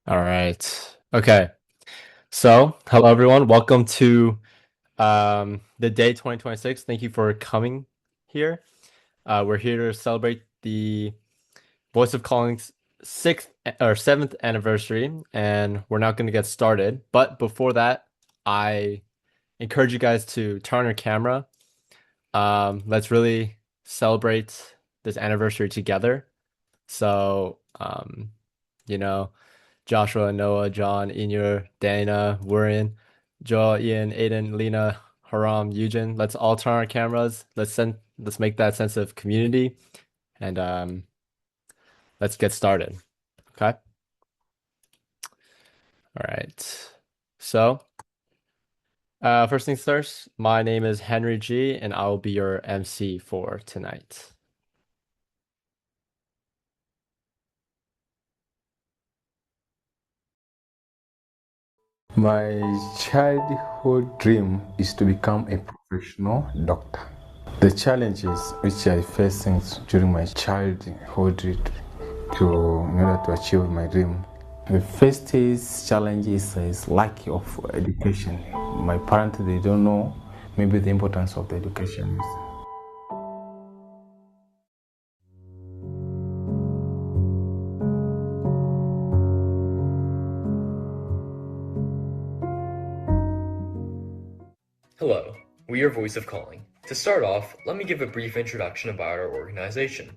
All right. Okay. So, hello everyone. Welcome to the day 2026. Thank you for coming here. We're here to celebrate the Voice of Calling's sixth or seventh anniversary, and we're not going to get started. But before that, I encourage you guys to turn on your camera. Let's really celebrate this anniversary together. So, you know. Joshua, Noah, John, Inyer, Dana, Wurin, Joel, Ian, Aiden, Lena, Haram, Eugen. Let's all turn our cameras. Let's make that sense of community and let's get started. Okay? All right. So, first things first, my name is Henry G and I will be your MC for tonight. My childhood dream is to become a professional doctor. The challenges which I faced during my childhood in order to achieve my dream. The first challenge is lack of education. My parents, they don't know maybe the importance of the education. Hello, we are Voice of Calling. To start off, let me give a brief introduction about our organization.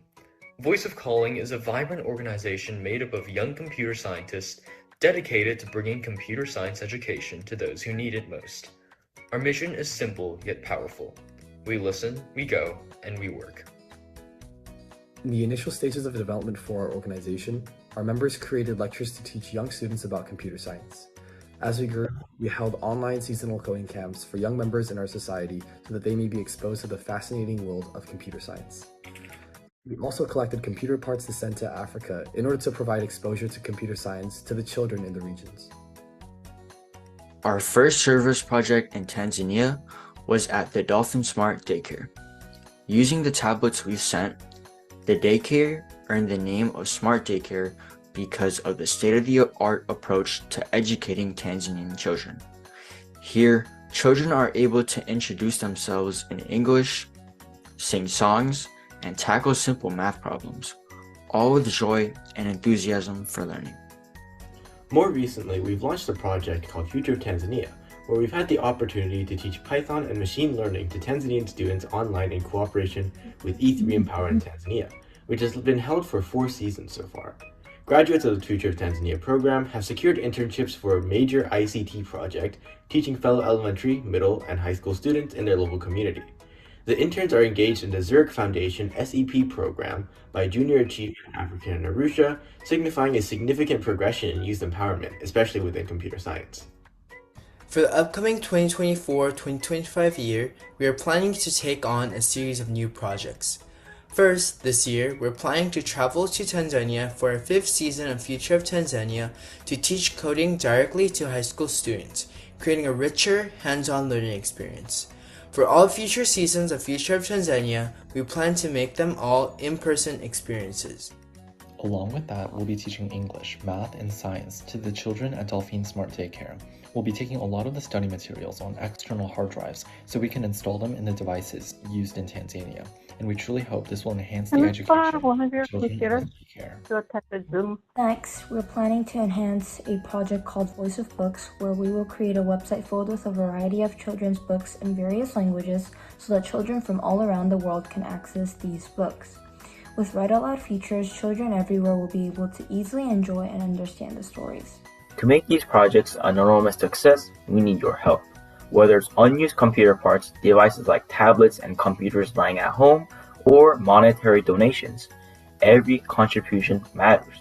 Voice of Calling is a vibrant organization made up of young computer scientists dedicated to bringing computer science education to those who need it most. Our mission is simple yet powerful. We listen, we go, and we work. In the initial stages of development for our organization, our members created lectures to teach young students about computer science. As we grew, we held online seasonal coding camps for young members in our society so that they may be exposed to the fascinating world of computer science. We also collected computer parts to send to Africa in order to provide exposure to computer science to the children in the regions. Our first service project in Tanzania was at the Dolphin Smart Daycare. Using the tablets we sent, the daycare earned the name of Smart Daycare because of the state-of-the-art approach to educating Tanzanian children. Here, children are able to introduce themselves in English, sing songs, and tackle simple math problems, all with joy and enthusiasm for learning. More recently, we've launched a project called Future of Tanzania, where we've had the opportunity to teach Python and machine learning to Tanzanian students online in cooperation with E3 Empower in Tanzania, which has been held for 4 seasons so far. Graduates of the Future of Tanzania program have secured internships for a major ICT project teaching fellow elementary, middle, and high school students in their local community. The interns are engaged in the Zurich Foundation SEP program by Junior Achievement Africa in Arusha, signifying a significant progression in youth empowerment, especially within computer science. For the upcoming 2024-2025 year, we are planning to take on a series of new projects. First, this year, we're planning to travel to Tanzania for our 5th season of Future of Tanzania to teach coding directly to high school students, creating a richer, hands-on learning experience. For all future seasons of Future of Tanzania, we plan to make them all in-person experiences. Along with that, we'll be teaching English, math, and science to the children at Dolphin Smart Daycare. We'll be taking a lot of the study materials on external hard drives so we can install them in the devices used in Tanzania. And we truly hope this will enhance the education of children in the daycare. To attend the Zoom. Next, we're planning to enhance a project called Voice of Books, where we will create a website filled with a variety of children's books in various languages so that children from all around the world can access these books. With Write Out Loud features, children everywhere will be able to easily enjoy and understand the stories. To make these projects an enormous success, we need your help. Whether it's unused computer parts, devices like tablets and computers lying at home, or monetary donations, every contribution matters.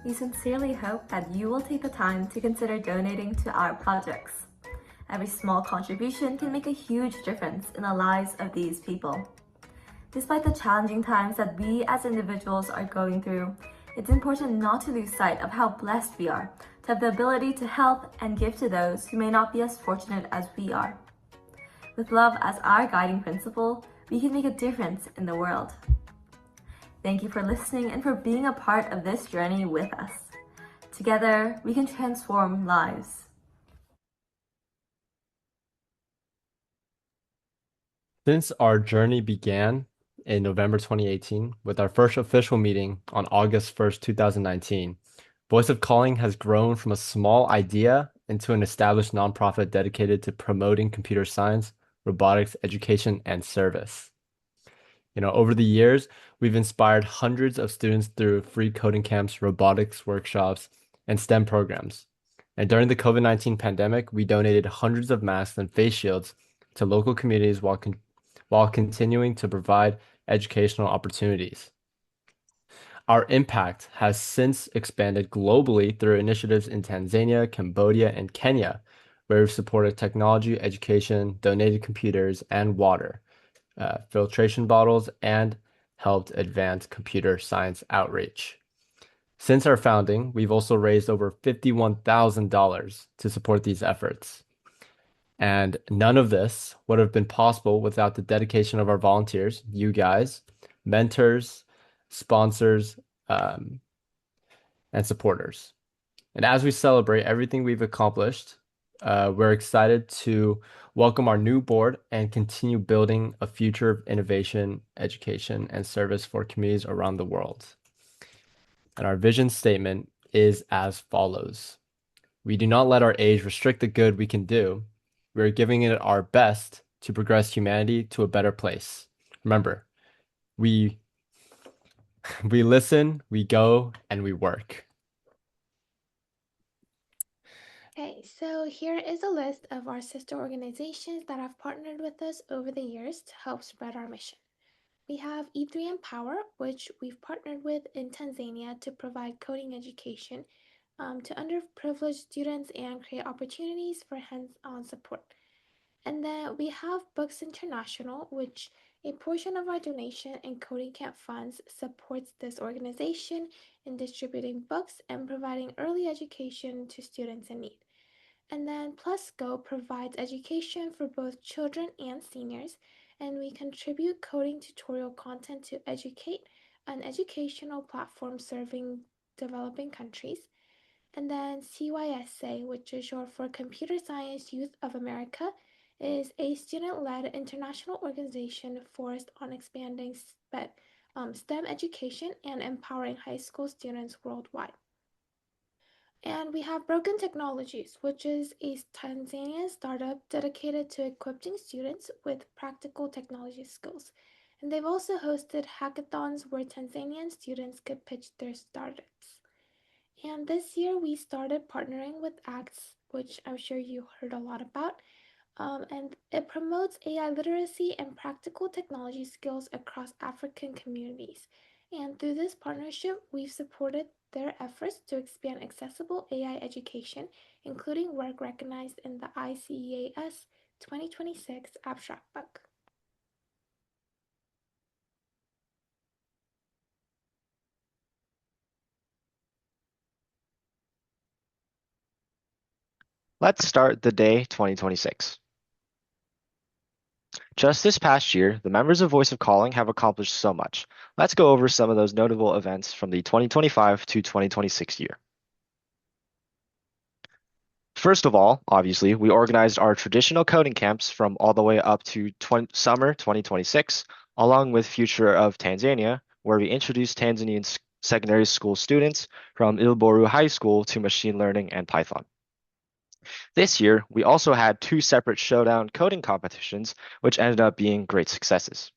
We sincerely hope that you will take the time to consider donating to our projects. Every small contribution can make a huge difference in the lives of these people. Despite the challenging times that we as individuals are going through, it's important not to lose sight of how blessed we are to have the ability to help and give to those who may not be as fortunate as we are. With love as our guiding principle, we can make a difference in the world. Thank you for listening and for being a part of this journey with us. Together, we can transform lives. Since our journey began in November 2018 with our first official meeting on August 1st, 2019, Voice of Calling has grown from a small idea into an established nonprofit dedicated to promoting computer science, robotics, education, and service. Over the years, we've inspired hundreds of students through free coding camps, robotics workshops, and STEM programs. And during the COVID-19 pandemic, we donated hundreds of masks and face shields to local communities while continuing to provide educational opportunities. Our impact has since expanded globally through initiatives in Tanzania, Cambodia, and Kenya, where we've supported technology, education, donated computers, and water, filtration bottles, and helped advance computer science outreach. Since our founding, we've also raised over $51,000 to support these efforts. And none of this would have been possible without the dedication of our volunteers, you guys, mentors, sponsors, and supporters. And as we celebrate everything we've accomplished, we're excited to welcome our new board and continue building a future of innovation, education, and service for communities around the world. And our vision statement is as follows. We do not let our age restrict the good we can do. We are giving it our best to progress humanity to a better place. Remember, we listen, we go, and we work. Okay, so here is a list of our sister organizations that have partnered with us over the years to help spread our mission. We have E3 Empower, which we've partnered with in Tanzania to provide coding education to underprivileged students and create opportunities for hands-on support. And then we have Books International, which a portion of our donation and coding camp funds supports this organization in distributing books and providing early education to students in need. And then Plus Go provides education for both children and seniors, and we contribute coding tutorial content to Educate, an educational platform serving developing countries. And then CYSA, which is short for Computer Science Youth of America, is a student-led international organization focused on expanding STEM education and empowering high school students worldwide. And we have Broken Technologies, which is a Tanzanian startup dedicated to equipping students with practical technology skills. And they've also hosted hackathons where Tanzanian students could pitch their startups. And this year we started partnering with ACTS, which I'm sure you heard a lot about. And it promotes AI literacy and practical technology skills across African communities. And through this partnership, we've supported their efforts to expand accessible AI education, including work recognized in the ICEAS 2026 abstract book. Let's start the day 2026. Just this past year, the members of Voice of Calling have accomplished so much. Let's go over some of those notable events from the 2025 to 2026 year. First of all, obviously, we organized our traditional coding camps from all the way up to summer 2026, along with Future of Tanzania, where we introduced Tanzanian secondary school students from Ilboru High School to machine learning and Python. This year, we also had 2 separate showdown coding competitions, which ended up being great successes.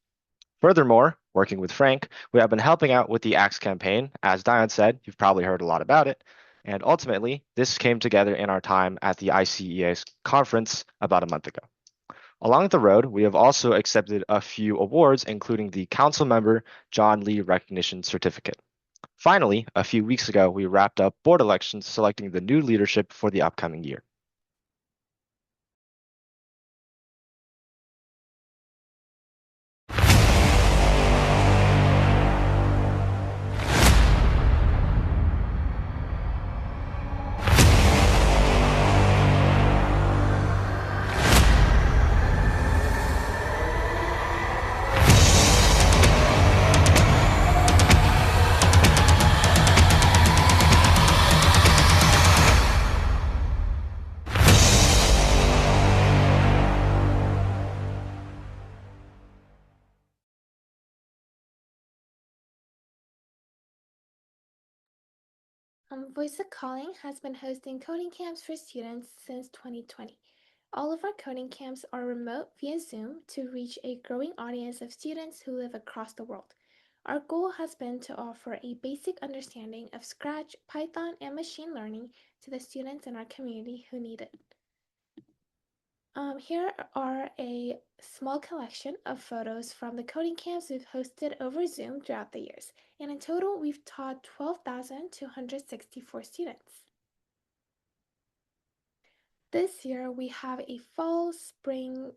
Furthermore, working with Frank, we have been helping out with the ACTS campaign. As Diane said, you've probably heard a lot about it. And ultimately, this came together in our time at the ICEAS conference about a month ago. Along the road, we have also accepted a few awards, including the Council Member John Lee Recognition Certificate. Finally, a few weeks ago, we wrapped up board elections selecting the new leadership for the upcoming year. Voice of Calling has been hosting coding camps for students since 2020. All of our coding camps are remote via Zoom to reach a growing audience of students who live across the world. Our goal has been to offer a basic understanding of Scratch, Python, and machine learning to the students in our community who need it. Here are a small collection of photos from the coding camps we've hosted over Zoom throughout the years, and in total we've taught 12,264 students. This year we have a fall, spring,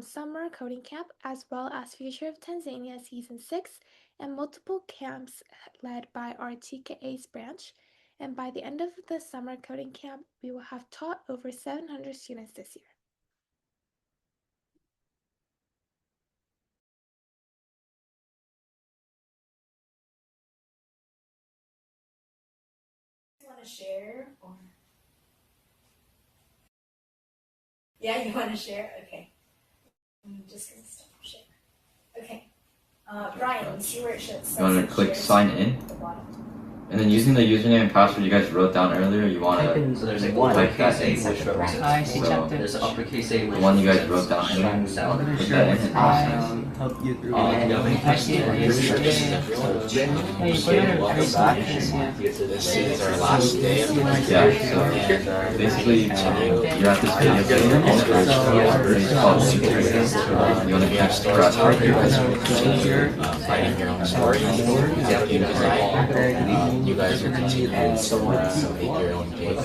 summer coding camp, as well as Future of Tanzania Season 6, and multiple camps led by our TKA's branch. And by the end of the summer coding camp, we will have taught over 700 students this year. Want to share? Or... Yeah, you want to share? Okay. I'm just going to stop share. Okay. Brian, you see where it says. You want to click sign in, and then using the username and password you guys wrote down earlier, you want to so there's like one type that A, in. which represents so there's an uppercase A, which the one you guys wrote down earlier. Put that in and press help you through. Do you have any questions? This is our last day. Yeah, so basically, you're at this video game. It's called Democratizing. You want to catch the grass right here. Fighting your own story. You guys are continuing to make your own game.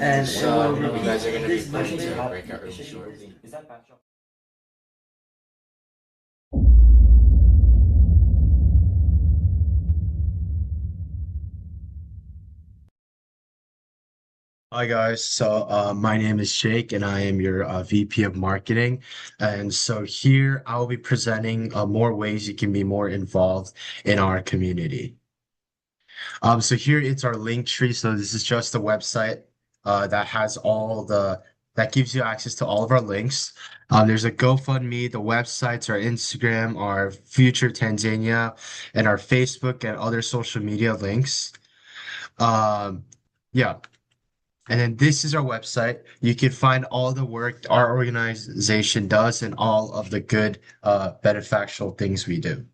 And so you guys are going to be pushing to break our early short. Hi guys, so my name is Jake and I am your VP of Marketing. And so here I'll be presenting more ways you can be more involved in our community. So here it's our link tree. So this is just a website that has that gives you access to all of our links. There's a GoFundMe, the websites, our Instagram, our Future Tanzania, and our Facebook and other social media links. Yeah. And then this is our website. You can find all the work our organization does and all of the good beneficial things we do.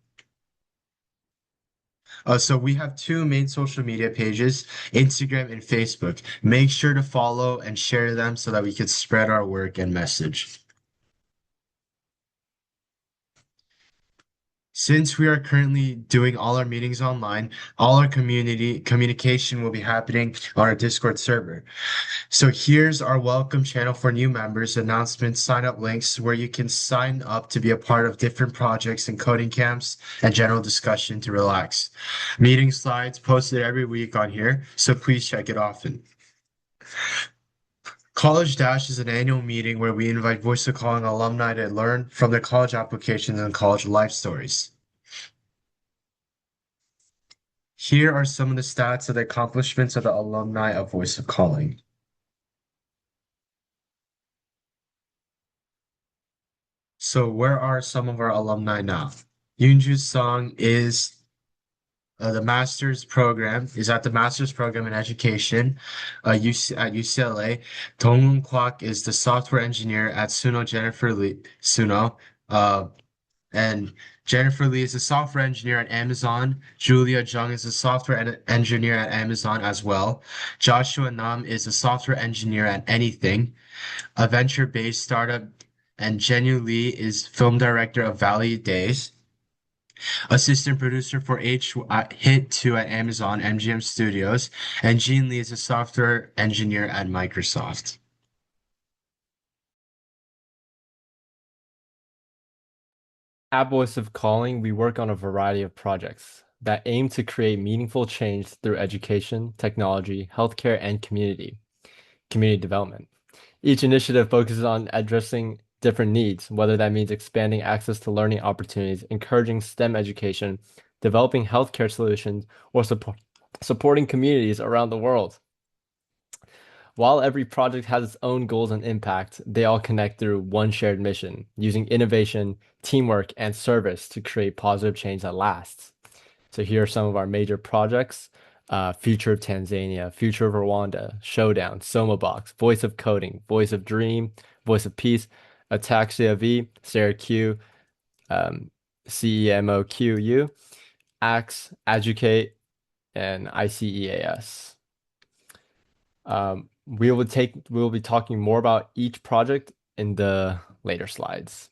So we have two main social media pages, Instagram and Facebook. Make sure to follow and share them so that we can spread our work and message. Since we are currently doing all our meetings online, all our community communication will be happening on our Discord server. So here's our welcome channel for new members, announcements, sign up links where you can sign up to be a part of different projects and coding camps and general discussion to relax. Meeting slides posted every week on here, so please check it often. College Dash is an annual meeting where we invite Voice of Calling alumni to learn from their college applications and college life stories. Here are some of the stats of the accomplishments of the alumni of Voice of Calling. So where are some of our alumni now? Yunju's song is the master's program, is at the master's program in education at UCLA. Dongwon Kwak is the software engineer at Suno Jennifer Lee. And Jennifer Lee is a software engineer at Amazon. Julia Jung is a software engineer at Amazon as well. Joshua Nam is a software engineer at Anything, a venture-based startup. And Jenny Lee is film director of Valley Days. Assistant producer for Hit 2 at Amazon, MGM Studios, and Jean Lee is a software engineer at Microsoft. At Voice of Calling, we work on a variety of projects that aim to create meaningful change through education, technology, healthcare, and community development. Each initiative focuses on addressing different needs, whether that means expanding access to learning opportunities, encouraging STEM education, developing healthcare solutions, or supporting communities around the world. While every project has its own goals and impact, they all connect through one shared mission, using innovation, teamwork, and service to create positive change that lasts. So here are some of our major projects. Future of Tanzania, Future of Rwanda, Showdown, Soma Box, Voice of Coding, Voice of Dream, Voice of Peace, Ataxia V, Sarah Q, CEMOQU, AXE, Educate, and ICEAS. We will be talking more about each project in the later slides.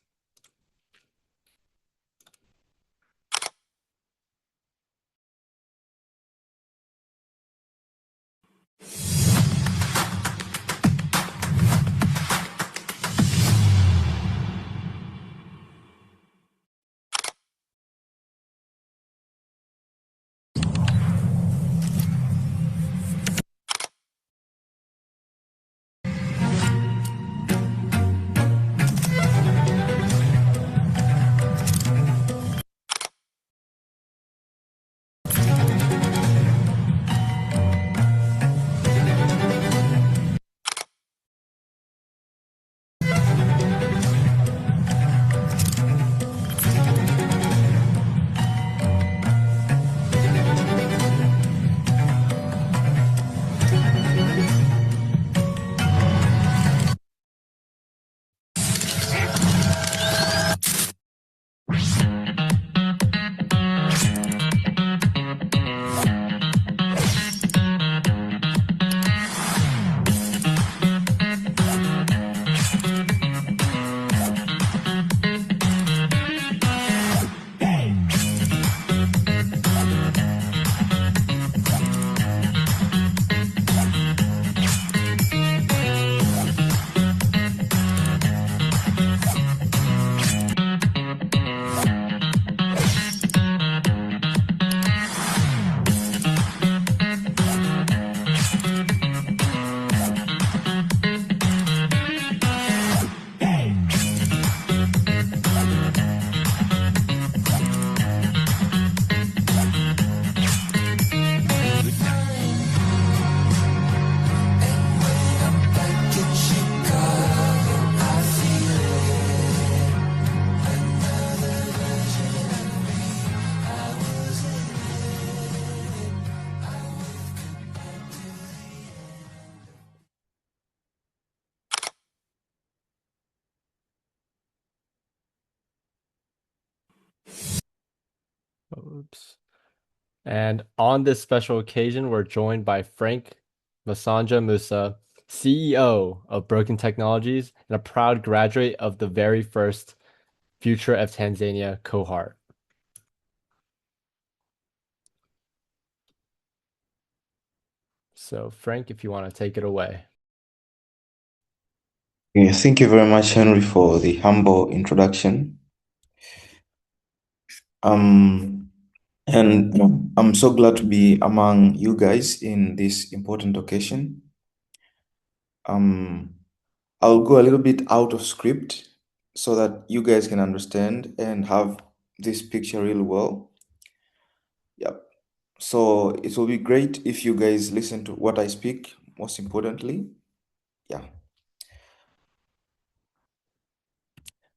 Oops. And on this special occasion, we're joined by Frank Masanja Musa, CEO of Broken Technologies and a proud graduate of the very first Future of Tanzania cohort. So, Frank, if you want to take it away. Yeah, thank you very much, Henry, for the humble introduction. And I'm so glad to be among you guys in this important occasion. I'll go a little bit out of script so that you guys can understand and have this picture really well. Yep. So it will be great if you guys listen to what I speak, most importantly. Yeah.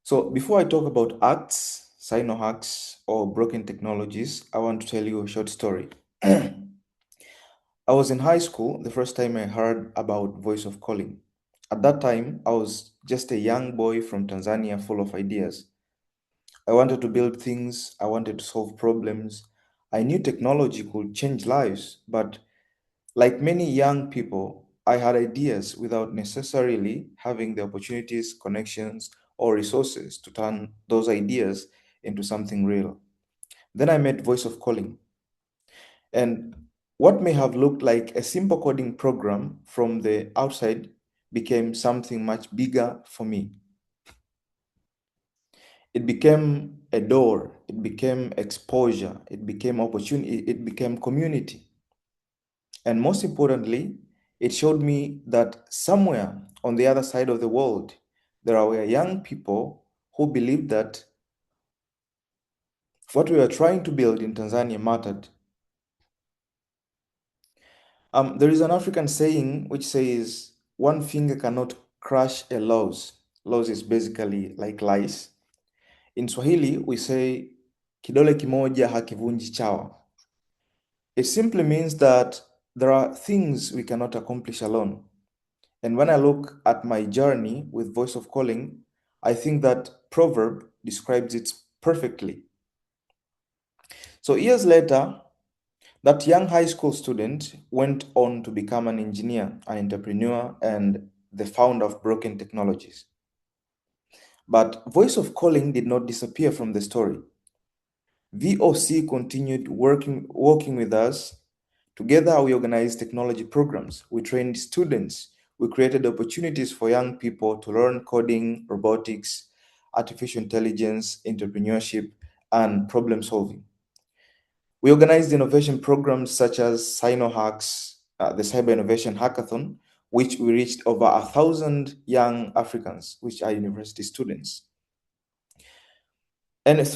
So before I talk about acts, Sino hacks, or broken technologies, I want to tell you a short story. I was in high school the first time I heard about voice of calling. At that time, I was just a young boy from Tanzania full of ideas. I wanted to build things, I wanted to solve problems. I knew technology could change lives, but like many young people, I had ideas without necessarily having the opportunities, connections, or resources to turn those ideas into something real. Then I met Voice of Calling. And what may have looked like a simple coding program from the outside became something much bigger for me. It became a door, it became exposure, it became opportunity, it became community. And most importantly, it showed me that somewhere on the other side of the world, there were young people who believed that what we were trying to build in Tanzania mattered. There is an African saying which says, one finger cannot crush a louse. Louse is basically like lice. In Swahili, we say, kidole kimoja hakivunji chawa. It simply means that there are things we cannot accomplish alone. And when I look at my journey with Voice of Calling, I think that proverb describes it perfectly. So years later, that young high school student went on to become an engineer, an entrepreneur, and the founder of Broken Technologies. But Voice of Calling did not disappear from the story. VOC continued working with us. Together, we organized technology programs. We trained students. We created opportunities for young people to learn coding, robotics, artificial intelligence, entrepreneurship, and problem solving. We organized innovation programs such as SinoHacks, the Cyber Innovation Hackathon, which we reached over 1,000 young Africans, which are university students. And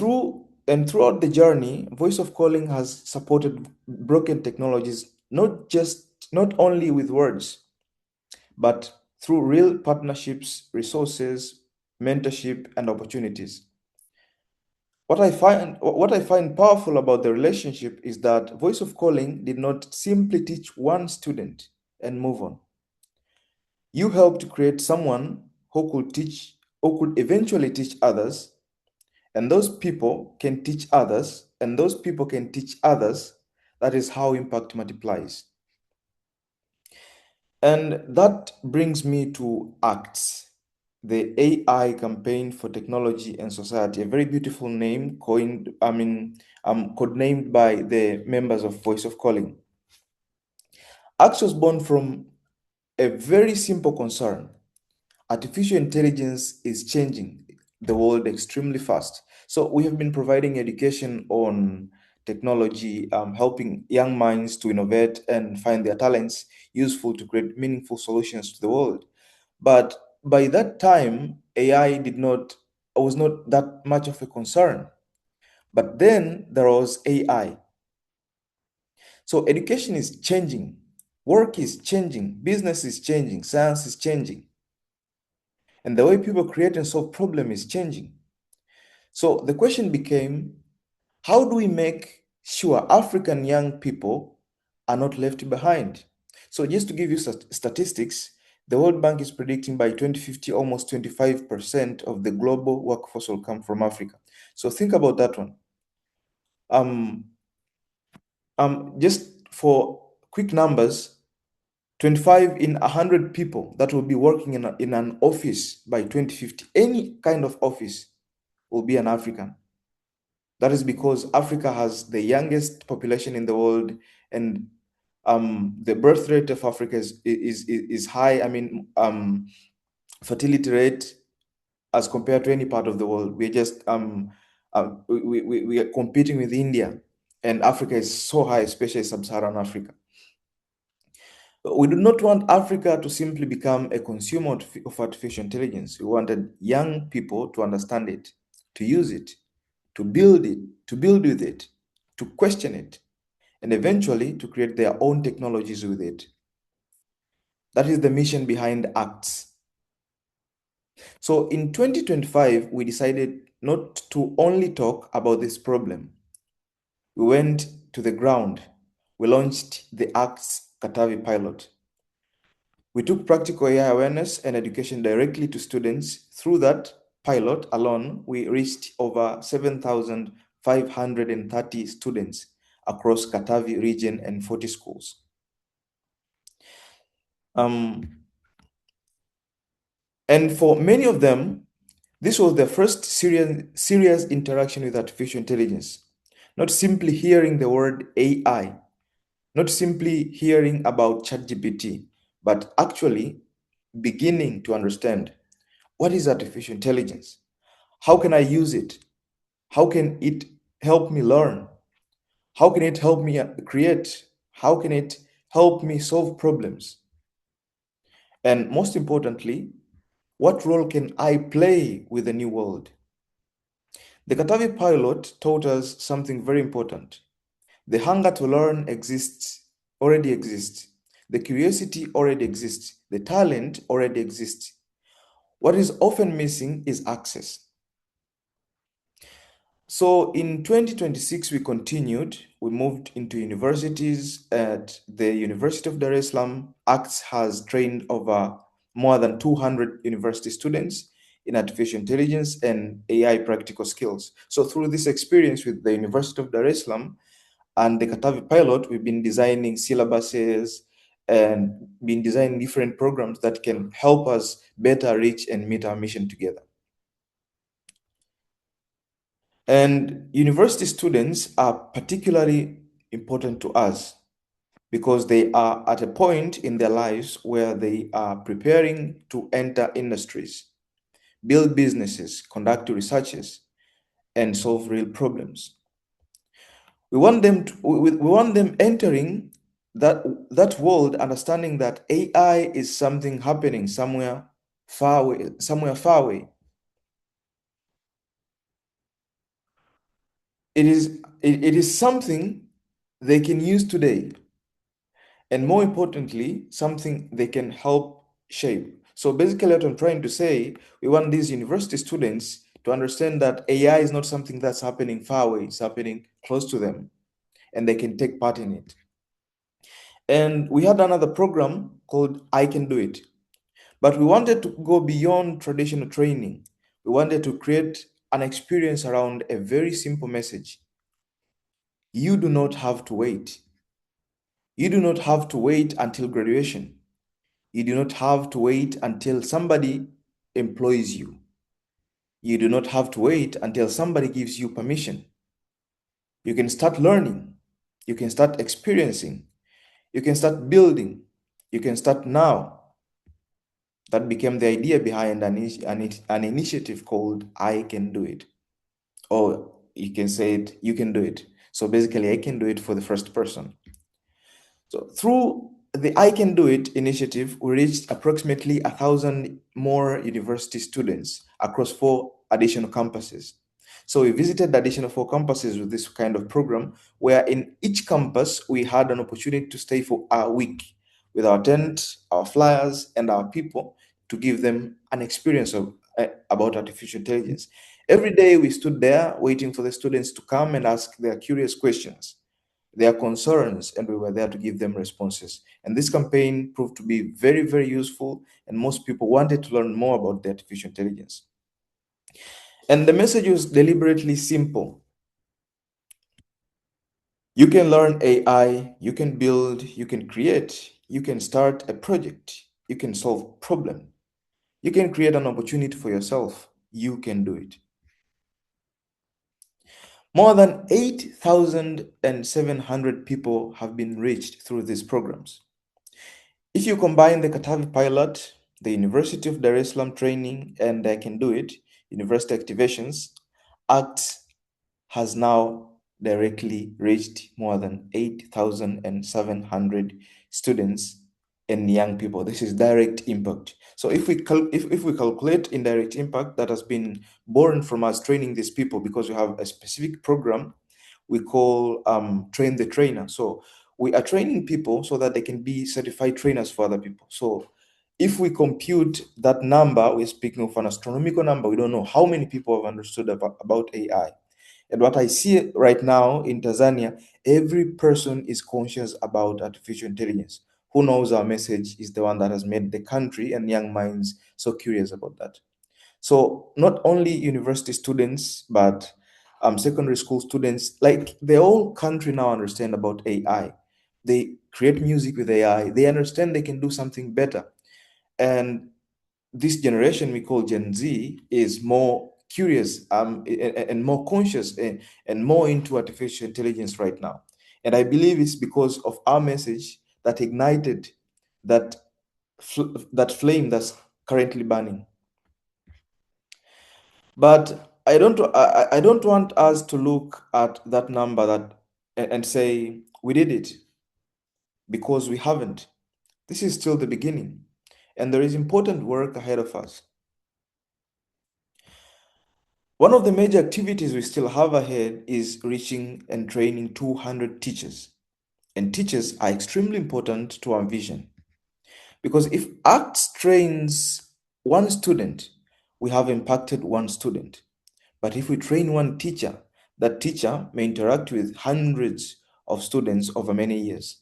throughout the journey, Voice of Calling has supported Broken Technologies not only with words, but through real partnerships, resources, mentorship, and opportunities. What I find powerful about the relationship is that Voice of Calling did not simply teach one student and move on. You helped create someone who could eventually teach others, and those people can teach others, and those people can teach others. That is how impact multiplies. And that brings me to ACTS, the AI Campaign for Technology and Society, a very beautiful name codenamed by the members of Voice of Calling. ACTS was born from a very simple concern. Artificial intelligence is changing the world extremely fast. So we have been providing education on technology, helping young minds to innovate and find their talents useful to create meaningful solutions to the world. But by that time, AI was not that much of a concern. But then there was AI. So education is changing, work is changing, business is changing, science is changing. And the way people create and solve problems is changing. So the question became, how do we make sure African young people are not left behind? So just to give you statistics, the World Bank is predicting by 2050, almost 25% of the global workforce will come from Africa. So think about that one. Just for quick numbers, 25 in 100 people that will be working in an office by 2050, any kind of office, will be an African. That is because Africa has the youngest population in the world, and the birth rate of Africa is high. Fertility rate as compared to any part of the world. We're just we are competing with India, and Africa is so high, especially sub-Saharan Africa. We do not want Africa to simply become a consumer of artificial intelligence. We wanted young people to understand it, to use it, to build with it, to question it, and eventually to create their own technologies with it. That is the mission behind ACTS. So in 2025, we decided not to only talk about this problem. We went to the ground. We launched the ACTS Katavi pilot. We took practical AI awareness and education directly to students. Through that pilot alone, we reached over 7,530 students across Katavi region and 40 schools. And for many of them, this was their first serious interaction with artificial intelligence. Not simply hearing the word AI, not simply hearing about ChatGPT, but actually beginning to understand, what is artificial intelligence? How can I use it? How can it help me learn? How can it help me create? How can it help me solve problems? And most importantly, what role can I play with the new world? The Katavi pilot taught us something very important. The hunger to learn already exists. The curiosity already exists. The talent already exists. What is often missing is access. So in 2026, we continued. We moved into universities. At the University of Dar es Salaam, ACTS has trained over more than 200 university students in artificial intelligence and AI practical skills. So through this experience with the University of Dar es Salaam and the Katavi pilot, we've been designing syllabuses and been designing different programs that can help us better reach and meet our mission together. And university students are particularly important to us because they are at a point in their lives where they are preparing to enter industries, build businesses, conduct researches, and solve real problems. We want them we want them entering that world, understanding that AI is something happening somewhere far away, somewhere far away. It is something they can use today, and more importantly, something they can help shape. So basically, what I'm trying to say, we want these university students to understand that AI is not something that's happening far away, it's happening close to them, and they can take part in it. And we had another program called I Can Do It, but we wanted to go beyond traditional training. We wanted to create an experience around a very simple message. You do not have to wait. You do not have to wait until graduation. You do not have to wait until somebody employs you. You do not have to wait until somebody gives you permission. You can start learning. You can start experiencing. You can start building. You can start now. That became the idea behind an initiative called I Can Do It. Or you can say it, you can do it. So basically, I can do it for the first person. So through the I Can Do It initiative, we reached approximately 1,000 more university students across 4 additional campuses. So we visited the additional 4 campuses with this kind of program, where in each campus we had an opportunity to stay for a week with our tent, our flyers, and our people to give them an experience about artificial intelligence. Every day we stood there waiting for the students to come and ask their curious questions, their concerns, and we were there to give them responses. And this campaign proved to be very, very useful, and most people wanted to learn more about the artificial intelligence. And the message was deliberately simple. You can learn AI, you can build, you can create, you can start a project, you can solve problem, you can create an opportunity for yourself. You can do it. More than 8,700 people have been reached through these programs. If you combine the Katavi pilot, the University of Dar es Salaam training, and I Can Do It, university activations, ACT has now directly reached more than 8,700 students and young people. This is direct impact. So if we calculate indirect impact that has been born from us training these people, because we have a specific program we call train the trainer. So we are training people so that they can be certified trainers for other people. So if we compute that number, we're speaking of an astronomical number. We don't know how many people have understood about AI. And what I see right now in Tanzania, every person is conscious about artificial intelligence. Who knows our message is the one that has made the country and young minds so curious about that. So not only university students, but secondary school students, like the whole country now understand about AI. They create music with AI. They understand they can do something better. And this generation we call Gen Z is more curious and more conscious and more into artificial intelligence right now. And I believe it's because of our message that ignited that that flame that's currently burning. But I don't want us to look at that number and say we did it, because we haven't. This is still the beginning, and there is important work ahead of us. One of the major activities we still have ahead is reaching and training 200 teachers. And teachers are extremely important to our vision, because if ACTS trains one student, we have impacted one student. But if we train one teacher, that teacher may interact with hundreds of students over many years.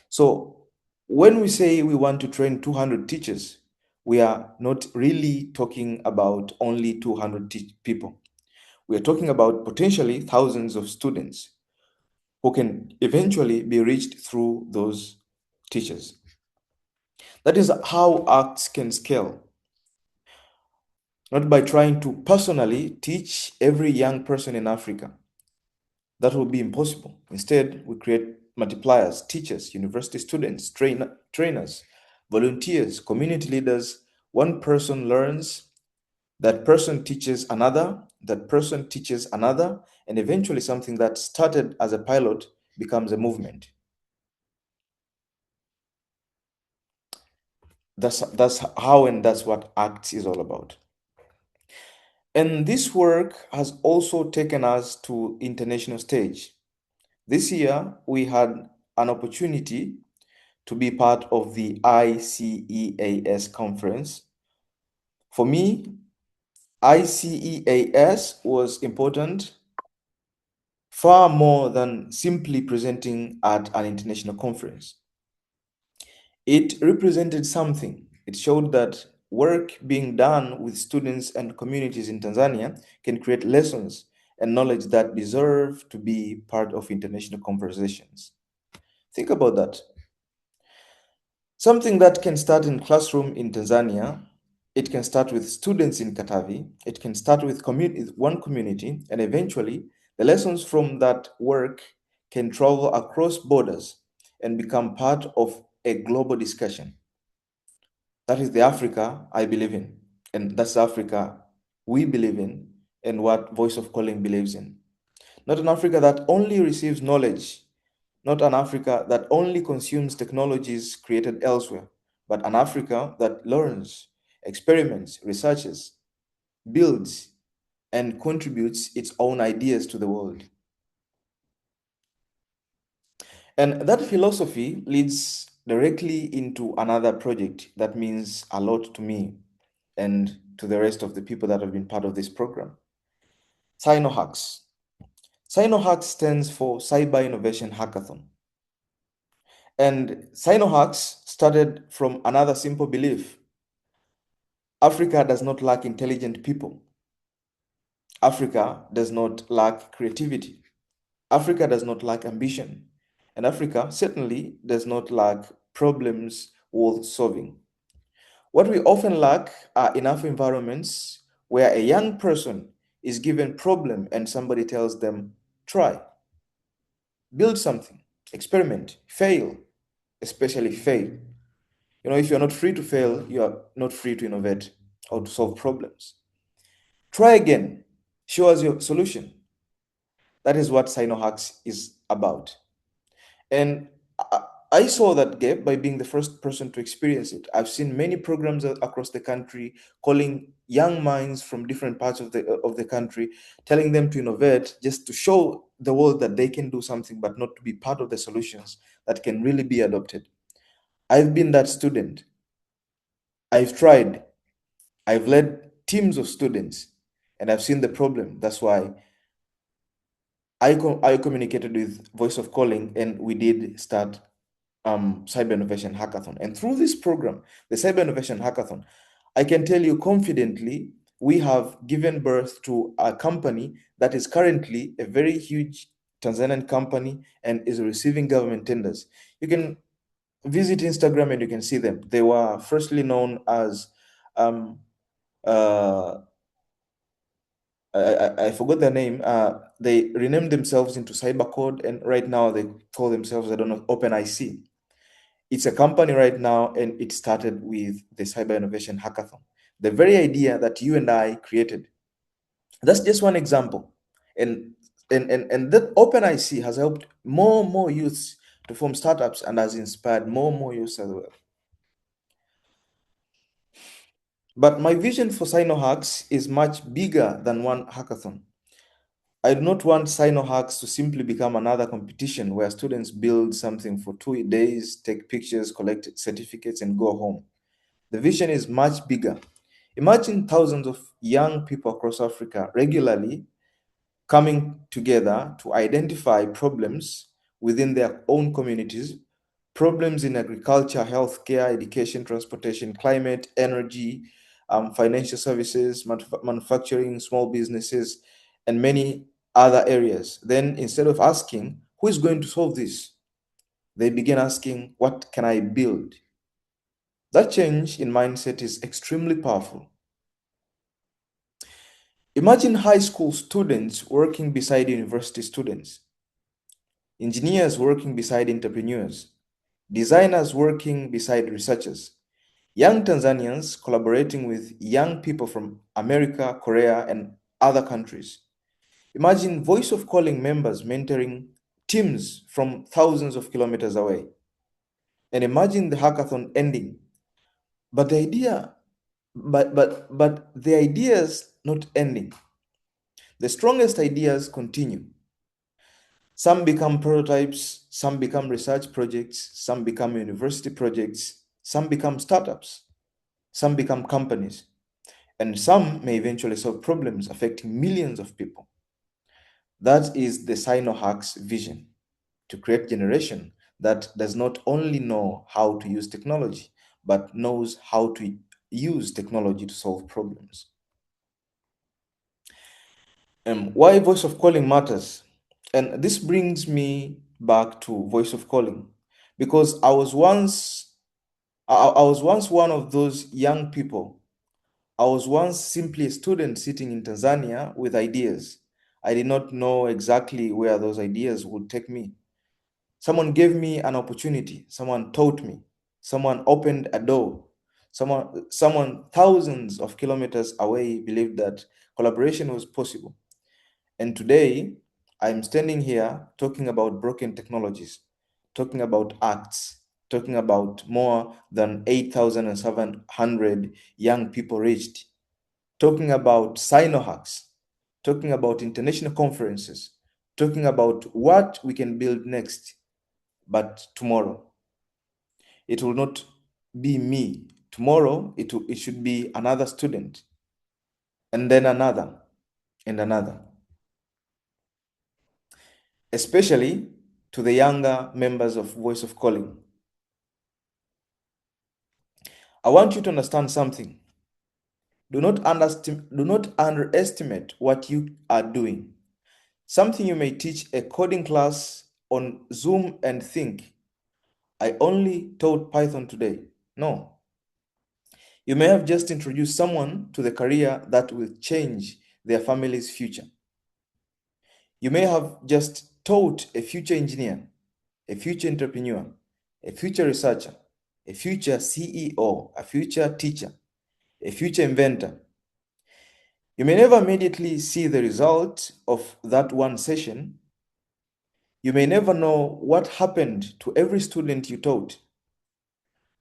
So when we say we want to train 200 teachers, we are not really talking about only 200 people. We are talking about potentially thousands of students who can eventually be reached through those teachers. That is how ACTS can scale, not by trying to personally teach every young person in Africa. That will be impossible. Instead, we create multipliers, teachers, university students, trainers, volunteers, community leaders. One person learns, that person teaches another, that person teaches another, and eventually something that started as a pilot becomes a movement. That's how and that's what ACTS is all about. And this work has also taken us to international stage. This year, we had an opportunity to be part of the ICEAS conference. For me, ICEAS was important far more than simply presenting at an international conference. It represented something. It showed that work being done with students and communities in Tanzania can create lessons and knowledge that deserve to be part of international conversations. Think about that. Something that can start in classroom in Tanzania, it can start with students in Katavi, it can start with one community, and eventually the lessons from that work can travel across borders and become part of a global discussion. That is the Africa I believe in, and that's the Africa we believe in, and what Voice of Calling believes in. Not an Africa that only receives knowledge, not an Africa that only consumes technologies created elsewhere, but an Africa that learns, experiments, researches, builds, and contributes its own ideas to the world. And that philosophy leads directly into another project that means a lot to me and to the rest of the people that have been part of this program. SinoHacks. SinoHacks stands for Cyber Innovation Hackathon. And SinoHacks started from another simple belief. Africa does not lack intelligent people. Africa does not lack creativity. Africa does not lack ambition. And Africa certainly does not lack problems worth solving. What we often lack are enough environments where a young person is given problem and somebody tells them, try, build something, experiment, fail, especially fail. You know, if you're not free to fail, you are not free to innovate or to solve problems. Try again. Show us your solution. That is what SinoHacks is about. And I saw that gap by being the first person to experience it. I've seen many programs across the country calling young minds from different parts of the country, telling them to innovate just to show the world that they can do something, but not to be part of the solutions that can really be adopted. I've been that student. I've tried. I've led teams of students, and I've seen the problem. That's why I communicated with Voice of Calling, and we did start Cyber Innovation Hackathon. And through this program, the Cyber Innovation Hackathon, I can tell you confidently, we have given birth to a company that is currently a very huge Tanzanian company and is receiving government tenders. You can visit Instagram and you can see them. They were firstly known as uh, I forgot their name. They renamed themselves into Cybercode, and right now they call themselves, I don't know, OpenIC. It's a company right now, and it started with the Cyber Innovation Hackathon. The very idea that you and I created. That's just one example. And that OpenIC has helped more youths to form startups and has inspired more youths as well. But my vision for SinoHacks is much bigger than one hackathon. I do not want SinoHacks to simply become another competition where students build something for 2 days, take pictures, collect certificates, and go home. The vision is much bigger. Imagine thousands of young people across Africa regularly coming together to identify problems within their own communities, problems in agriculture, healthcare, education, transportation, climate, energy, financial services, manufacturing, small businesses, and many other areas. Then instead of asking, who is going to solve this? They begin asking, what can I build? That change in mindset is extremely powerful. Imagine high school students working beside university students, engineers working beside entrepreneurs, designers working beside researchers, young Tanzanians collaborating with young people from America, Korea, and other countries. Imagine voice of calling members mentoring teams from thousands of kilometers away. And imagine the hackathon ending. But the ideas not ending. The strongest ideas continue. Some become prototypes, some become research projects, some become university projects, some become startups, some become companies, and some may eventually solve problems affecting millions of people. That is the Sinohacks vision, to create generation that does not only know how to use technology, but knows how to use technology to solve problems. Why voice of calling matters? And this brings me back to voice of calling, because I was once one of those young people. I was once simply a student sitting in Tanzania with ideas. I did not know exactly where those ideas would take me. Someone gave me an opportunity, someone taught me, someone opened a door. Someone thousands of kilometers away believed that collaboration was possible. And today, I'm standing here talking about broken technologies, talking about acts, talking about more than 8,700 young people reached, talking about Sinohacks, talking about international conferences, talking about what we can build next. But tomorrow, it will not be me. Tomorrow, it should be another student, and then another, and another. Especially to the younger members of Voice of Calling. I want you to understand something. Do not underestimate what you are doing. Something you may teach a coding class on Zoom and think, I only taught Python today. No. You may have just introduced someone to the career that will change their family's future. You may have just taught a future engineer, a future entrepreneur, a future researcher, a future CEO, a future teacher, a future inventor. You may never immediately see the result of that one session. You may never know what happened to every student you taught,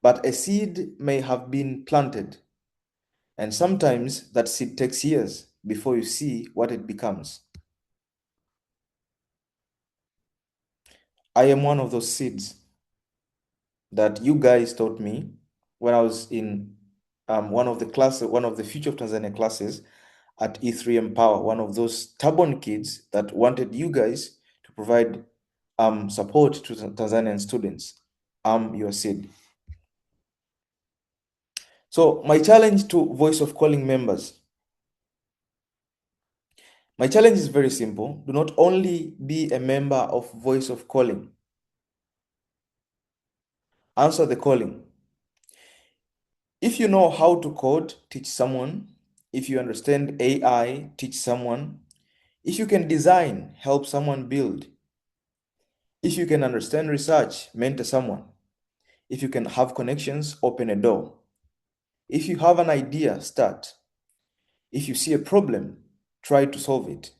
but a seed may have been planted. And sometimes that seed takes years before you see what it becomes. I am one of those seeds that you guys taught me when I was in one of the Future of Tanzania classes at E3 Empower, one of those stubborn kids that wanted you guys to provide support to Tanzanian students. I'm your seed. So my challenge to Voice of Calling members. My challenge is very simple. Do not only be a member of Voice of Calling. Answer the calling. If you know how to code, teach someone. If you understand AI, teach someone. If you can design, help someone build. If you can understand research, mentor someone. If you can have connections, open a door. If you have an idea, start. If you see a problem, try to solve it.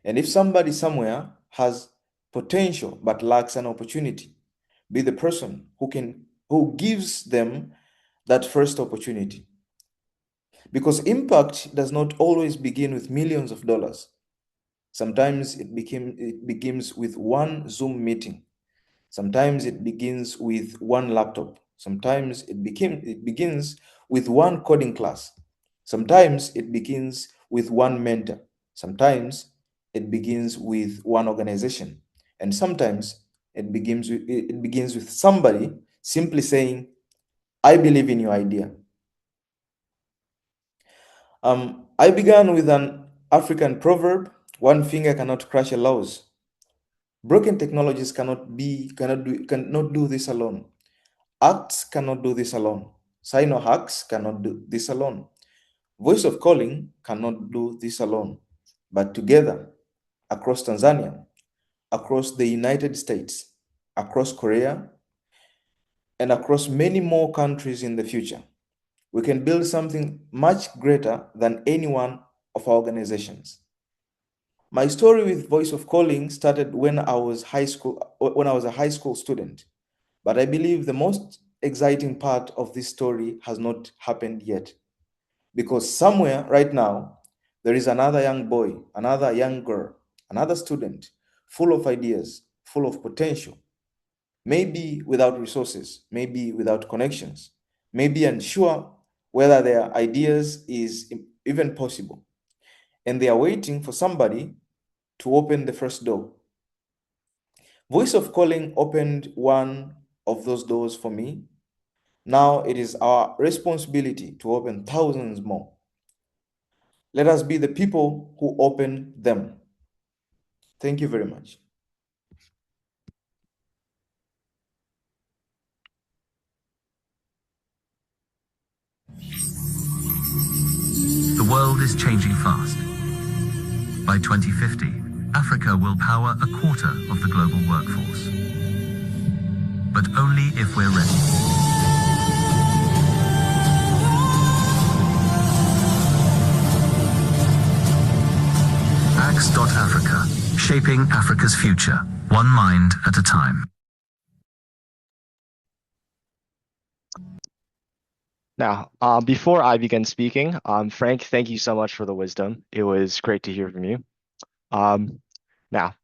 And if somebody somewhere has potential but lacks an opportunity, be the person who gives them that first opportunity. Because impact does not always begin with millions of dollars. Sometimes it begins with one Zoom meeting. Sometimes it begins with one laptop. Sometimes it begins with one coding class. Sometimes it begins with one mentor. Sometimes it begins with one organization. And sometimes it begins with somebody simply saying, I believe in your idea. I began with an African proverb, one finger cannot crush a louse. Broken technologies cannot do this alone. Acts cannot do this alone. Sino hacks cannot do this alone. Voice of calling cannot do this alone. But together, across Tanzania, across the United States, across Korea, and across many more countries in the future, we can build something much greater than any one of our organizations. My story with Voice of Calling started when I was a high school student. But I believe the most exciting part of this story has not happened yet. Because somewhere right now, there is another young boy, another young girl, another student, full of ideas, full of potential, maybe without resources, maybe without connections, maybe unsure whether their ideas is even possible. And they are waiting for somebody to open the first door. Voice of Calling opened one of those doors for me. Now it is our responsibility to open thousands more. Let us be the people who open them. Thank you very much. The world is changing fast. By 2050, Africa will power a quarter of the global workforce. But only if we're ready. Africa, shaping Africa's future, one mind at a time. Now, before I begin speaking, Frank, thank you so much for the wisdom. It was great to hear from you. Now,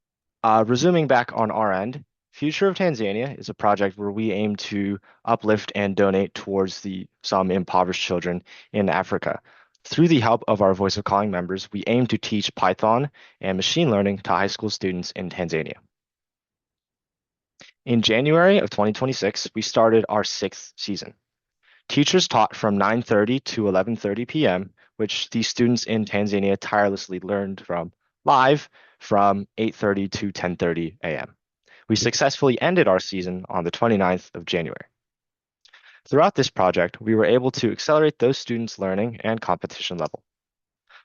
resuming back on our end, Future of Tanzania is a project where we aim to uplift and donate towards some impoverished children in Africa. Through the help of our Voice of Calling members, we aim to teach Python and machine learning to high school students in Tanzania. In January of 2026, we started our 6th season. Teachers taught from 9:30 to 11:30 p.m., which these students in Tanzania tirelessly learned from live from 8:30 to 10:30 a.m. We successfully ended our season on the 29th of January. Throughout this project, we were able to accelerate those students' learning and competition level.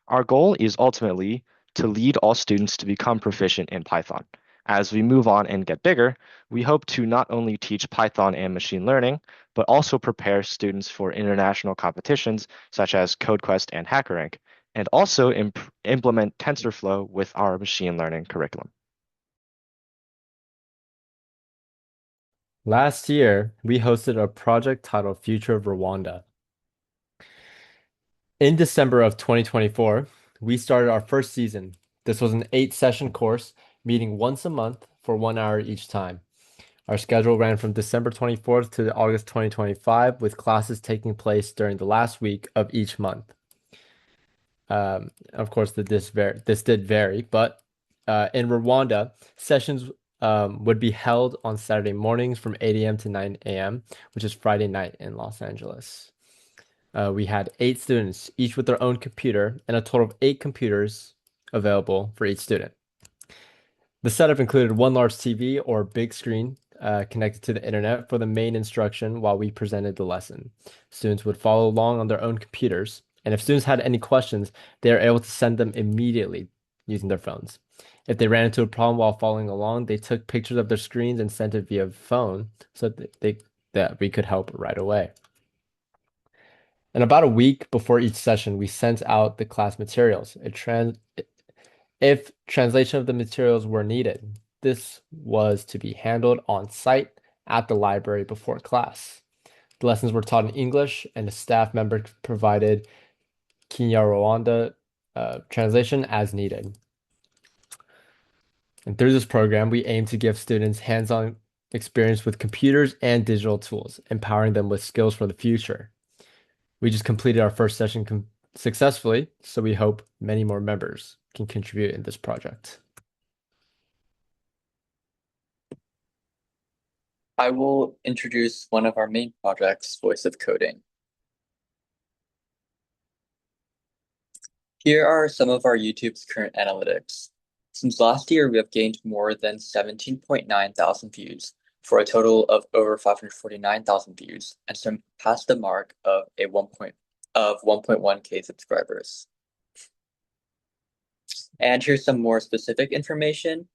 Our goal is ultimately to lead all students to become proficient in Python. As we move on and get bigger, we hope to not only teach Python and machine learning, but also prepare students for international competitions such as CodeQuest and HackerRank, and also implement TensorFlow with our machine learning curriculum. Last year, we hosted a project titled Future of Rwanda. In December of 2024, we started our first season. This was an 8-session course, meeting once a month for 1 hour each time. Our schedule ran from December 24th to August 2025, with classes taking place during the last week of each month. Of course, this did vary, but in Rwanda, sessions would be held on Saturday mornings from 8 a.m. to 9 a.m., which is Friday night in Los Angeles. We had 8 students, each with their own computer, and a total of 8 computers available for each student. The setup included one large TV or big screen connected to the internet for the main instruction while we presented the lesson. Students would follow along on their own computers, and if students had any questions, they are able to send them immediately using their phones. If they ran into a problem while following along, they took pictures of their screens and sent it via phone so that we could help right away. And about a week before each session, we sent out the class materials. If translation of the materials were needed, this was to be handled on site at the library before class. The lessons were taught in English, and a staff member provided Kinyarwanda translation as needed. And through this program, we aim to give students hands-on experience with computers and digital tools, empowering them with skills for the future. We just completed our first session successfully, so we hope many more members can contribute in this project. I will introduce one of our main projects, Voice of Coding. Here are some of our YouTube's current analytics. Since last year, we have gained more than 17.9 thousand views for a total of over 549,000 views and surpassed the mark of 1.1K subscribers. And here's some more specific information.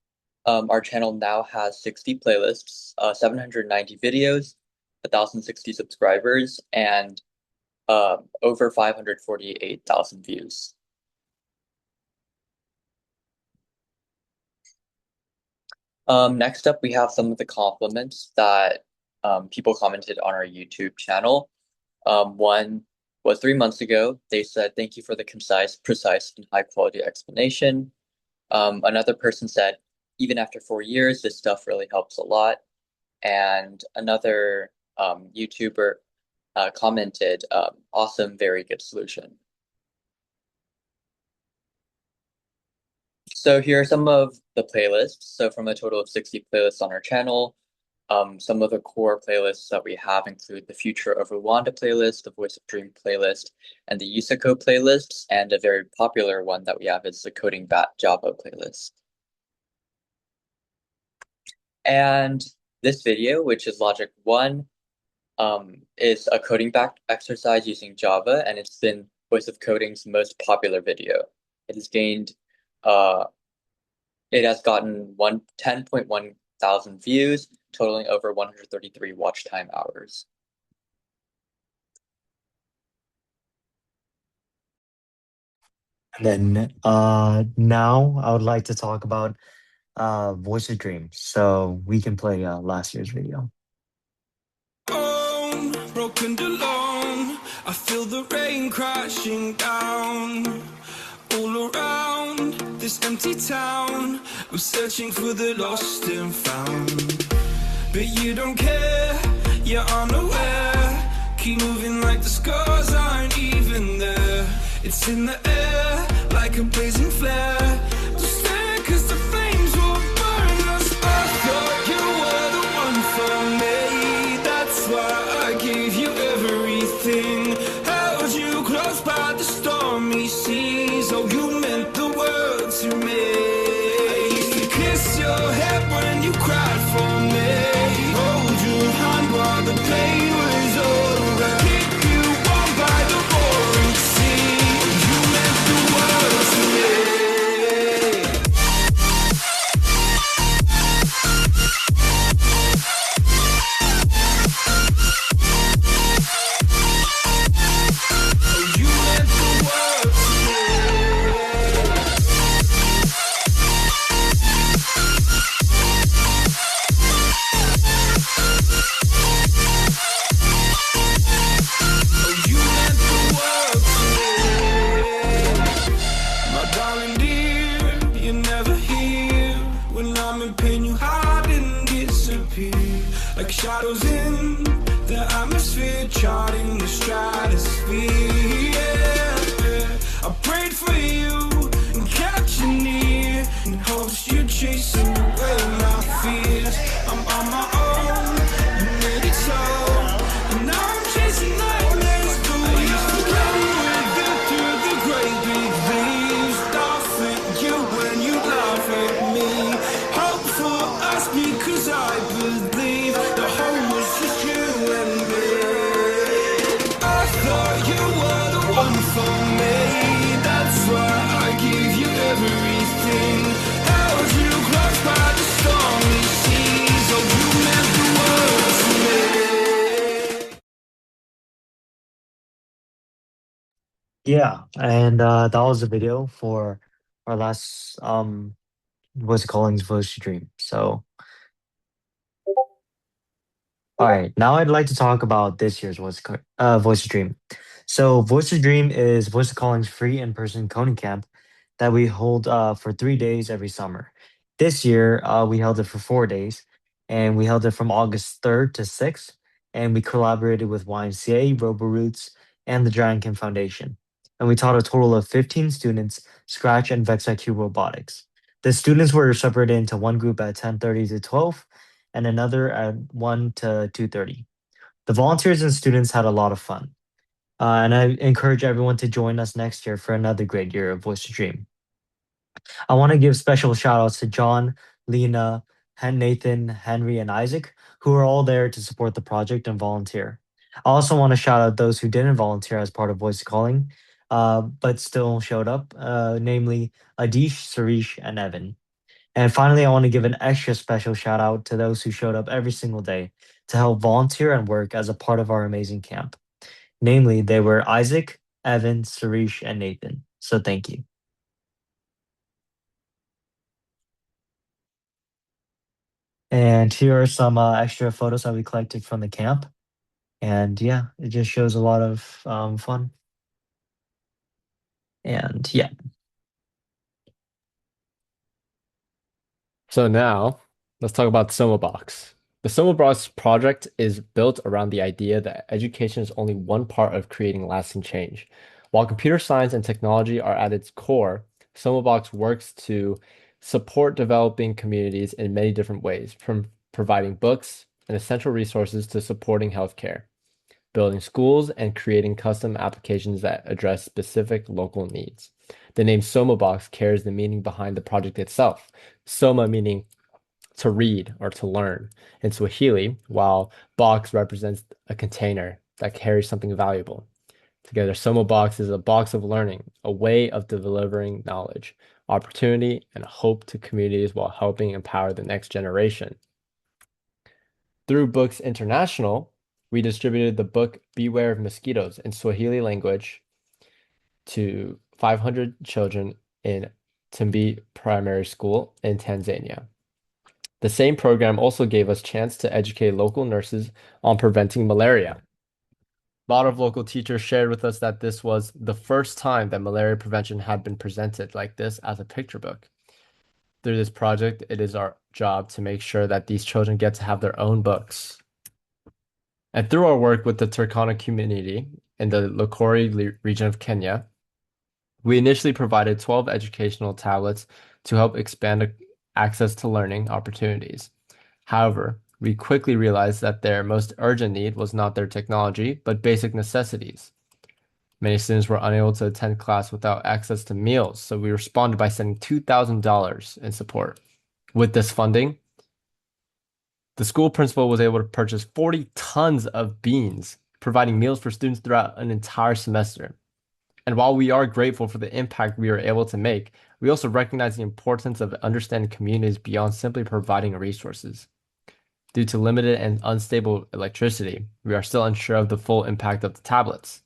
Our channel now has 60 playlists, 790 videos, 1,060 subscribers, and over 548,000 views. Next up, we have some of the compliments that people commented on our YouTube channel. One was 3 months ago. They said, "Thank you for the concise, precise, and high-quality explanation." Another person said, "Even after 4 years, this stuff really helps a lot." And another YouTuber commented, "Awesome, very good solution." So here are some of the playlists. So from a total of 60 playlists on our channel, some of the core playlists that we have include the Future of Rwanda playlist, the Voice of Dream playlist, and the Yusako playlists, and a very popular one that we have is the Coding Java playlist. And this video, which is Logic 1, is a coding back exercise using Java, and it's been Voice of Coding's most popular video. It has gained it has gotten 10.1 thousand views, totaling over 133 watch time hours. And then now I would like to talk about Voice of Dream. So we can play last year's video. Broken alone, I feel the rain crashing down all around this empty town. I'm searching for the lost and found, but you don't care, you're unaware. Keep moving like the scars aren't even there. It's in the air like a blazing flare. Just stare, 'cause the flames will burn us. I thought you were the one for me, that's why I gave you everything. Held you close by the stormy seas. Oh, you meant the world to me. I used to kiss your head when you cried for me. Hold your hand while the pain was over. Keep you warm by the roaring sea. You meant the world to me. My darling dear, you're never here. When I'm in pain, you hide and disappear. Like shadows in the atmosphere, charting the stratosphere. Yeah. I prayed for you and kept you near, in hopes you'd chase away my fears. I'm on my own, you made it so, and now I'm chasing nightmares. I used to come with you through the great big leaves, laugh at you when you laugh at me. Hope for us because I believe the home was just you and me. I thought you were the one for me, that's why I gave you everything. Held you close by the stormy seas. Oh, you meant the world to me. Yeah, and that was the video for our last Voice of Calling's Voice of Dream. So all right, now I'd like to talk about this year's Voice of Dream. So Voice of Dream is Voice of Calling's free in-person coding camp that we hold for 3 days every summer. This year, we held it for 4 days, and we held it from August 3rd to 6th, and we collaborated with YMCA, Roboroots, and the Giant Kim Foundation. and we taught a total of 15 students Scratch and VexIQ robotics. The students were separated into one group at 10:30 to 12 and another at 1 to 2:30. The volunteers and students had a lot of fun. And I encourage everyone to join us next year for another great year of Voice to Dream. I want to give special shout outs to John, Lena, Nathan, Henry, and Isaac, who are all there to support the project and volunteer. I also want to shout out those who didn't volunteer as part of Voice Calling, but still showed up, namely Adish, Sarish, and Evan. And finally, I want to give an extra special shout out to those who showed up every single day to help volunteer and work as a part of our amazing camp. Namely, they were Isaac, Evan, Sarish, and Nathan. So thank you. And here are some extra photos that we collected from the camp. And yeah, it just shows a lot of fun. And yeah. So now let's talk about SomaBox. The SomaBox project is built around the idea that education is only one part of creating lasting change. While computer science and technology are at its core, SomaBox works to support developing communities in many different ways, from providing books and essential resources to supporting healthcare, building schools, and creating custom applications that address specific local needs. The name SomaBox carries the meaning behind the project itself. Soma meaning to read or to learn in Swahili, while box represents a container that carries something valuable. Together, SomaBox is a box of learning, a way of delivering knowledge, opportunity, and hope to communities while helping empower the next generation. Through Books International, we distributed the book Beware of Mosquitoes in Swahili language to 500 children in Timbi Primary School in Tanzania. The same program also gave us chance to educate local nurses on preventing malaria. A lot of local teachers shared with us that this was the first time that malaria prevention had been presented like this as a picture book. Through this project, it is our job to make sure that these children get to have their own books. And through our work with the Turkana community in the Lokori region of Kenya, we initially provided 12 educational tablets to help expand access to learning opportunities. However, we quickly realized that their most urgent need was not their technology, but basic necessities. Many students were unable to attend class without access to meals, so we responded by sending $2,000 in support. With this funding, the school principal was able to purchase 40 tons of beans, providing meals for students throughout an entire semester. And while we are grateful for the impact we were able to make, we also recognize the importance of understanding communities beyond simply providing resources. Due to limited and unstable electricity, we are still unsure of the full impact of the tablets.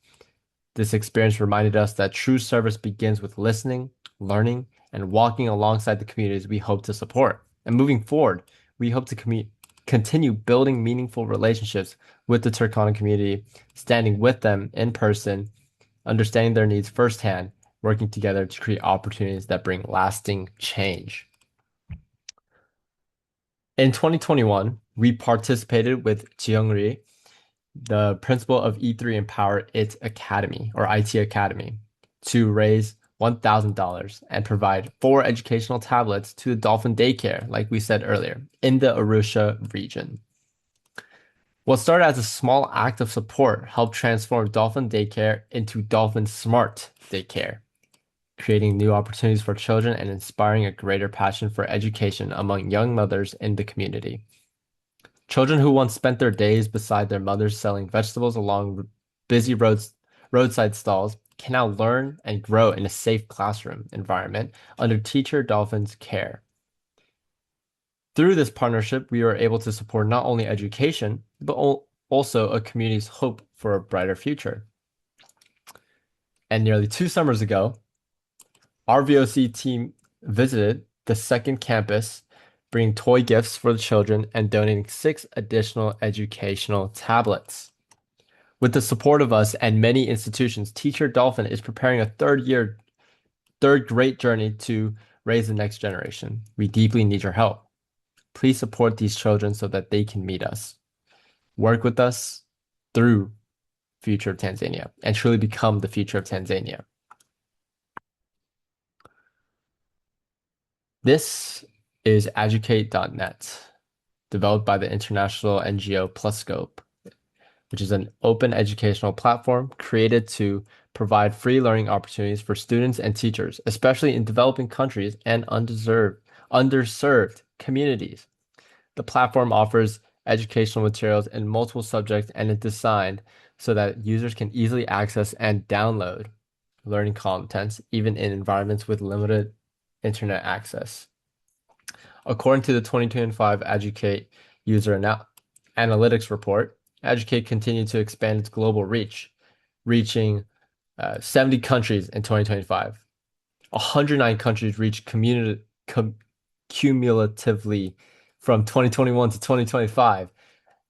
This experience reminded us that true service begins with listening, learning, and walking alongside the communities we hope to support. And moving forward, we hope to continue building meaningful relationships with the Turkana community, standing with them in person, understanding their needs firsthand, working together to create opportunities that bring lasting change. In 2021, we participated with Jeongri, the principal of E3 Empower It Academy or IT Academy, to raise $1,000 and provide 4 educational tablets to the dolphin daycare, like we said earlier, in the Arusha region. What started as a small act of support helped transform Dolphin Daycare into Dolphin Smart Daycare, creating new opportunities for children and inspiring a greater passion for education among young mothers in the community. Children who once spent their days beside their mothers selling vegetables along busy roadside stalls can now learn and grow in a safe classroom environment under teacher Dolphin's care. Through this partnership, we were able to support not only education, but also a community's hope for a brighter future. And nearly 2 summers ago, our VOC team visited the second campus, bringing toy gifts for the children and donating 6 additional educational tablets. With the support of us and many institutions, Teacher Dolphin is preparing a third great journey to raise the next generation. We deeply need your help. Please support these children so that they can meet us. Work with us through Future of Tanzania and truly become the future of Tanzania. This is educate.net, developed by the international NGO Pluscope, which is an open educational platform created to provide free learning opportunities for students and teachers, especially in developing countries and underserved communities. The platform offers educational materials in multiple subjects and is designed so that users can easily access and download learning contents even in environments with limited internet access. According to the 2025 Educate User Analytics Report, Educate continued to expand its global reach, reaching 70 countries in 2025. 109 countries reached cumulatively from 2021 to 2025,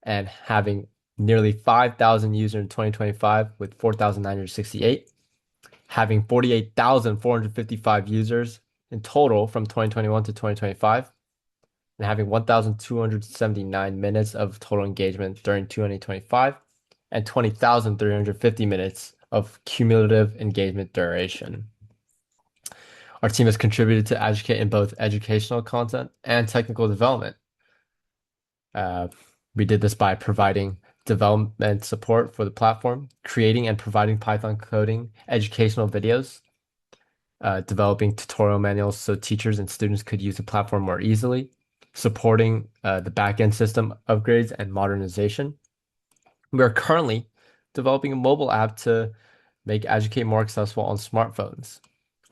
and having nearly 5,000 users in 2025 with 4,968, having 48,455 users in total from 2021 to 2025, and having 1,279 minutes of total engagement during 2025, and 20,350 minutes of cumulative engagement duration. Our team has contributed to Educate in both educational content and technical development. We did this by providing development support for the platform, creating and providing Python coding educational videos, developing tutorial manuals so teachers and students could use the platform more easily, supporting the backend system upgrades and modernization. We are currently developing a mobile app to make Educate more accessible on smartphones.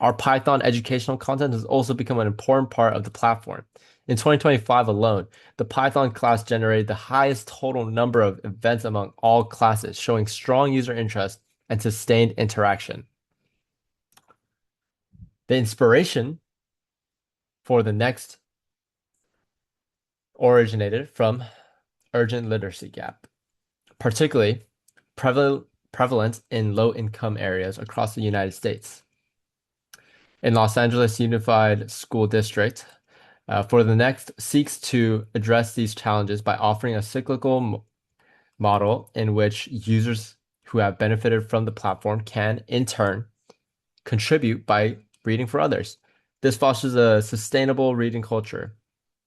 Our Python educational content has also become an important part of the platform. In 2025 alone, the Python class generated the highest total number of events among all classes, showing strong user interest and sustained interaction. The inspiration for the next originated from urgent literacy gap, particularly prevalent in low-income areas across the United States. In Los Angeles Unified School District, for the next seeks to address these challenges by offering a cyclical model in which users who have benefited from the platform can, in turn, contribute by reading for others. This fosters a sustainable reading culture.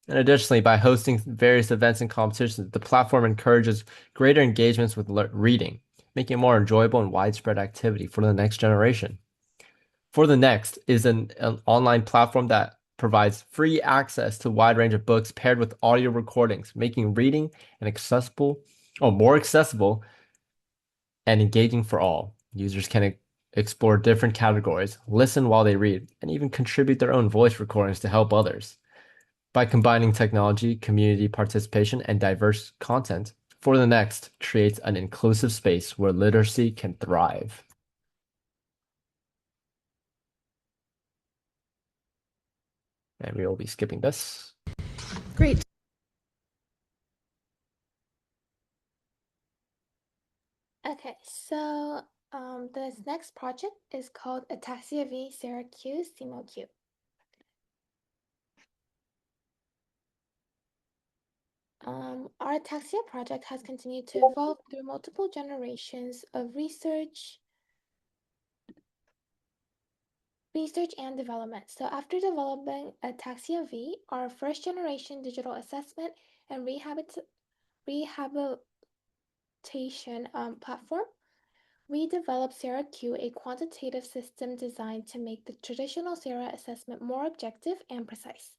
And additionally, by hosting various events and competitions, the platform encourages greater engagements with reading, making it more enjoyable and widespread activity for the next generation. For the Next is an online platform that provides free access to a wide range of books paired with audio recordings, making reading more accessible and engaging for all. Users can explore different categories, listen while they read, and even contribute their own voice recordings to help others. By combining technology, community participation, and diverse content, For the Next creates an inclusive space where literacy can thrive. And we will be skipping this. Great. Okay, so this next project is called Ataxia v Sarah Q Simo Q. Our Ataxia project has continued to evolve through multiple generations of research and development. So after developing Ataxia V, our first generation digital assessment and rehabilitation platform, we developed Sarah Q, a quantitative system designed to make the traditional Sarah assessment more objective and precise.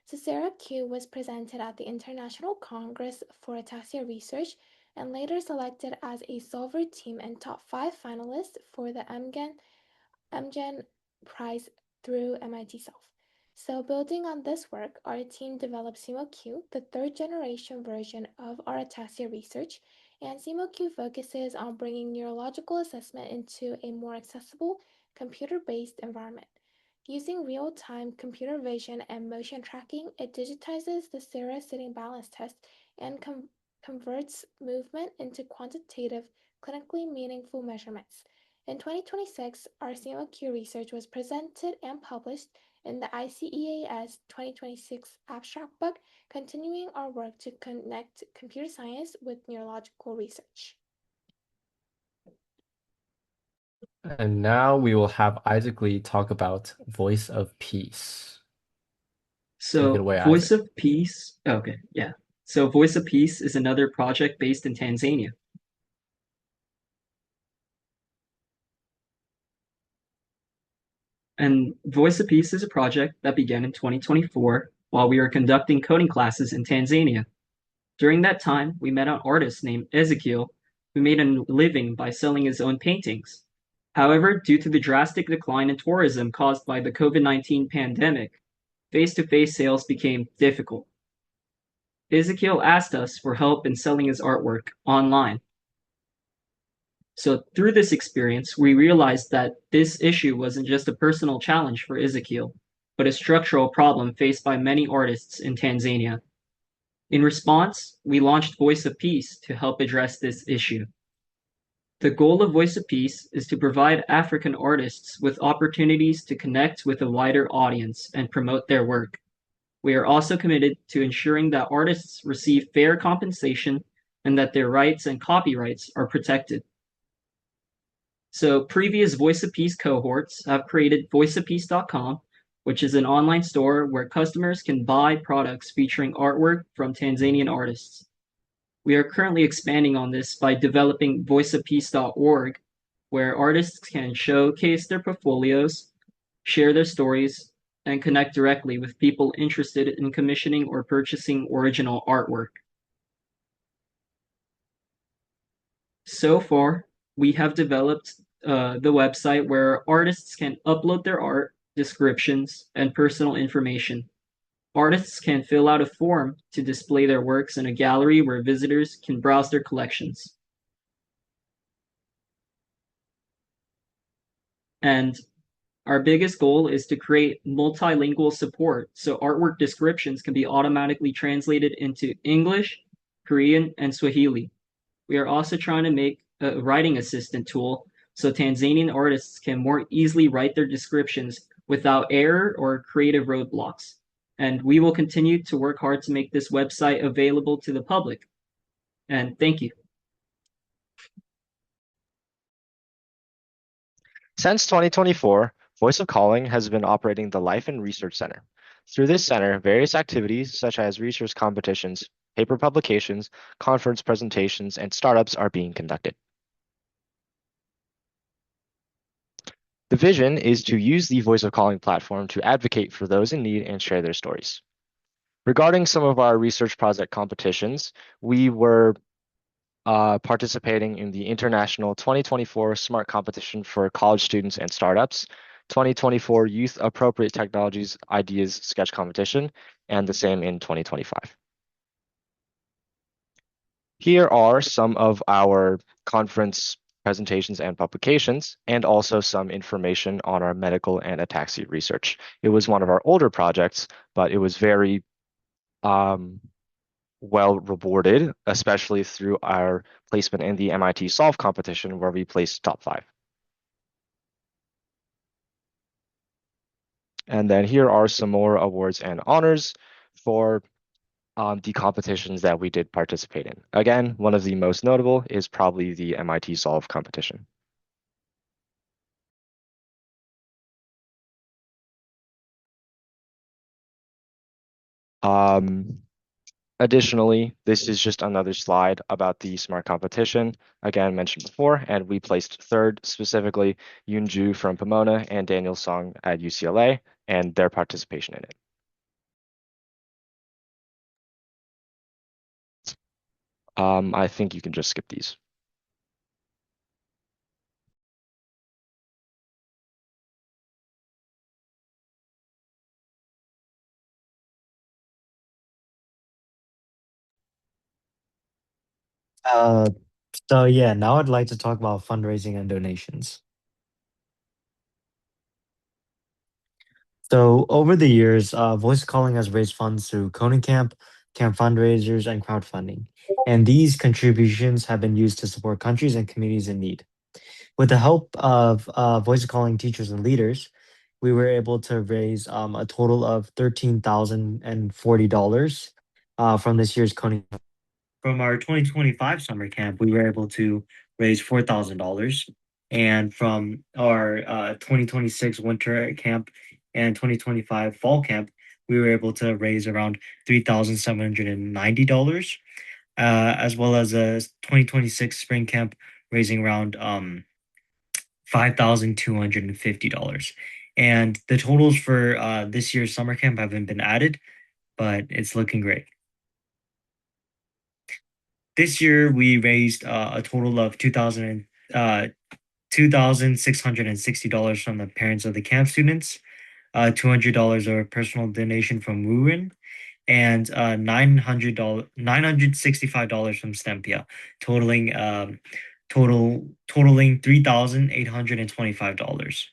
So Sarah Q was presented at the International Congress for Ataxia Research and later selected as a solver team and top 5 finalists for the MGen Prize through MIT Self. So building on this work, our team developed SimoQ, the third generation version of our Ataxia research, and SimoQ focuses on bringing neurological assessment into a more accessible, computer-based environment. Using real-time computer vision and motion tracking, it digitizes the Sarah sitting balance test and converts movement into quantitative, clinically meaningful measurements. In 2026, our SimoQ research was presented and published in the ICEAS 2026 abstract book, continuing our work to connect computer science with neurological research. And now we will have Isaac Lee talk about Voice of Peace. Take it So away, Voice Isaac. of Peace, okay, yeah. So Voice of Peace is another project based in Tanzania. And Voice of Peace is a project that began in 2024 while we were conducting coding classes in Tanzania. During that time, we met an artist named Ezekiel who made a living by selling his own paintings. However, due to the drastic decline in tourism caused by the COVID-19 pandemic, face-to-face sales became difficult. Ezekiel asked us for help in selling his artwork online. So through this experience, we realized that this issue wasn't just a personal challenge for Ezekiel, but a structural problem faced by many artists in Tanzania. In response, we launched Voice of Peace to help address this issue. The goal of Voice of Peace is to provide African artists with opportunities to connect with a wider audience and promote their work. We are also committed to ensuring that artists receive fair compensation and that their rights and copyrights are protected. So previous Voice of Peace cohorts have created voiceofpeace.com, which is an online store where customers can buy products featuring artwork from Tanzanian artists. We are currently expanding on this by developing voiceofpeace.org, where artists can showcase their portfolios, share their stories, and connect directly with people interested in commissioning or purchasing original artwork. So far, we have developed the website where artists can upload their art, descriptions, and personal information. Artists can fill out a form to display their works in a gallery where visitors can browse their collections. And our biggest goal is to create multilingual support so artwork descriptions can be automatically translated into English, Korean, and Swahili. We are also trying to make a writing assistant tool so Tanzanian artists can more easily write their descriptions without error or creative roadblocks. And we will continue to work hard to make this website available to the public. And thank you. Since 2024, Voice of Calling has been operating the Life and Research Center. Through this center, various activities such as research competitions, paper publications, conference presentations, and startups are being conducted. The vision is to use the Voice of Calling platform to advocate for those in need and share their stories. Regarding some of our research project competitions, we were participating in the International 2024 Smart Competition for College Students and Startups, 2024 Youth Appropriate Technologies Ideas Sketch Competition, and the same in 2025. Here are some of our conference presentations and publications, and also some information on our medical and ataxia research. It was one of our older projects, but it was very well rewarded, especially through our placement in the MIT Solve competition where we placed top 5. And then here are some more awards and honors for the competitions that we did participate in. Again, one of the most notable is probably the MIT Solve competition. Additionally, this is just another slide about the SMART competition, again mentioned before, and we placed 3rd, specifically Yunju from Pomona and Daniel Song at UCLA, and their participation in it. I think you can just skip these. So yeah, now I'd like to talk about fundraising and donations. So over the years, Voice Calling has raised funds through Coding Camp, camp fundraisers, and crowdfunding. And these contributions have been used to support countries and communities in need. With the help of Voice Calling teachers and leaders, we were able to raise a total of $13,040 from this year's Coding. From our 2025 summer camp, we were able to raise $4,000. And from our 2026 winter camp and 2025 fall camp, we were able to raise around $3,790, as well as a 2026 spring camp raising around $5,250. And the totals for this year's summer camp haven't been added, but it's looking great. This year, we raised a total of $2,660 from the parents of the camp students, $200 of a personal donation from Wurin, and $965 from Stempia, totaling $3,825.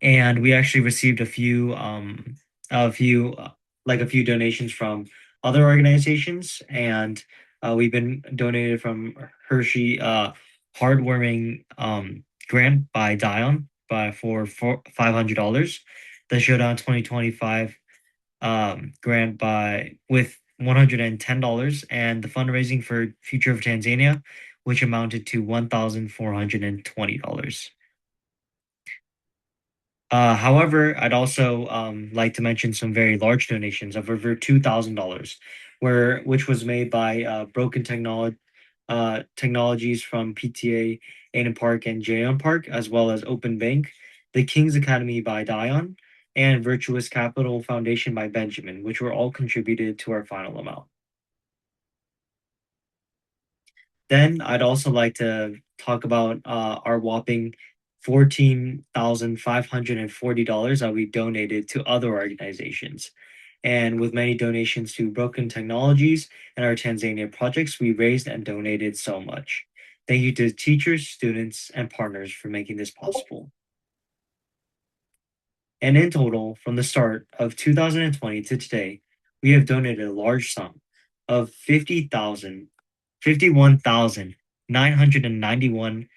And we actually received a few like a few donations from other organizations, and we've been donated from Hershey Heartwarming grant by Dion for $500, the Showdown 2025 grant by with $110, and the fundraising for Future of Tanzania, which amounted to $1,420. However, I'd also like to mention some very large donations of over $2,000, which was made by Technologies from PTA, Aidan Park, and Jayon Park, as well as Open Bank, the King's Academy by Dion, and Virtuous Capital Foundation by Benjamin, which were all contributed to our final amount. Then I'd also like to talk about our whopping $14,540 that we donated to other organizations. And with many donations to Broken Technologies and our Tanzania projects, we raised and donated so much. Thank you to teachers, students, and partners for making this possible. And in total, from the start of 2020 to today, we have donated a large sum of $51,991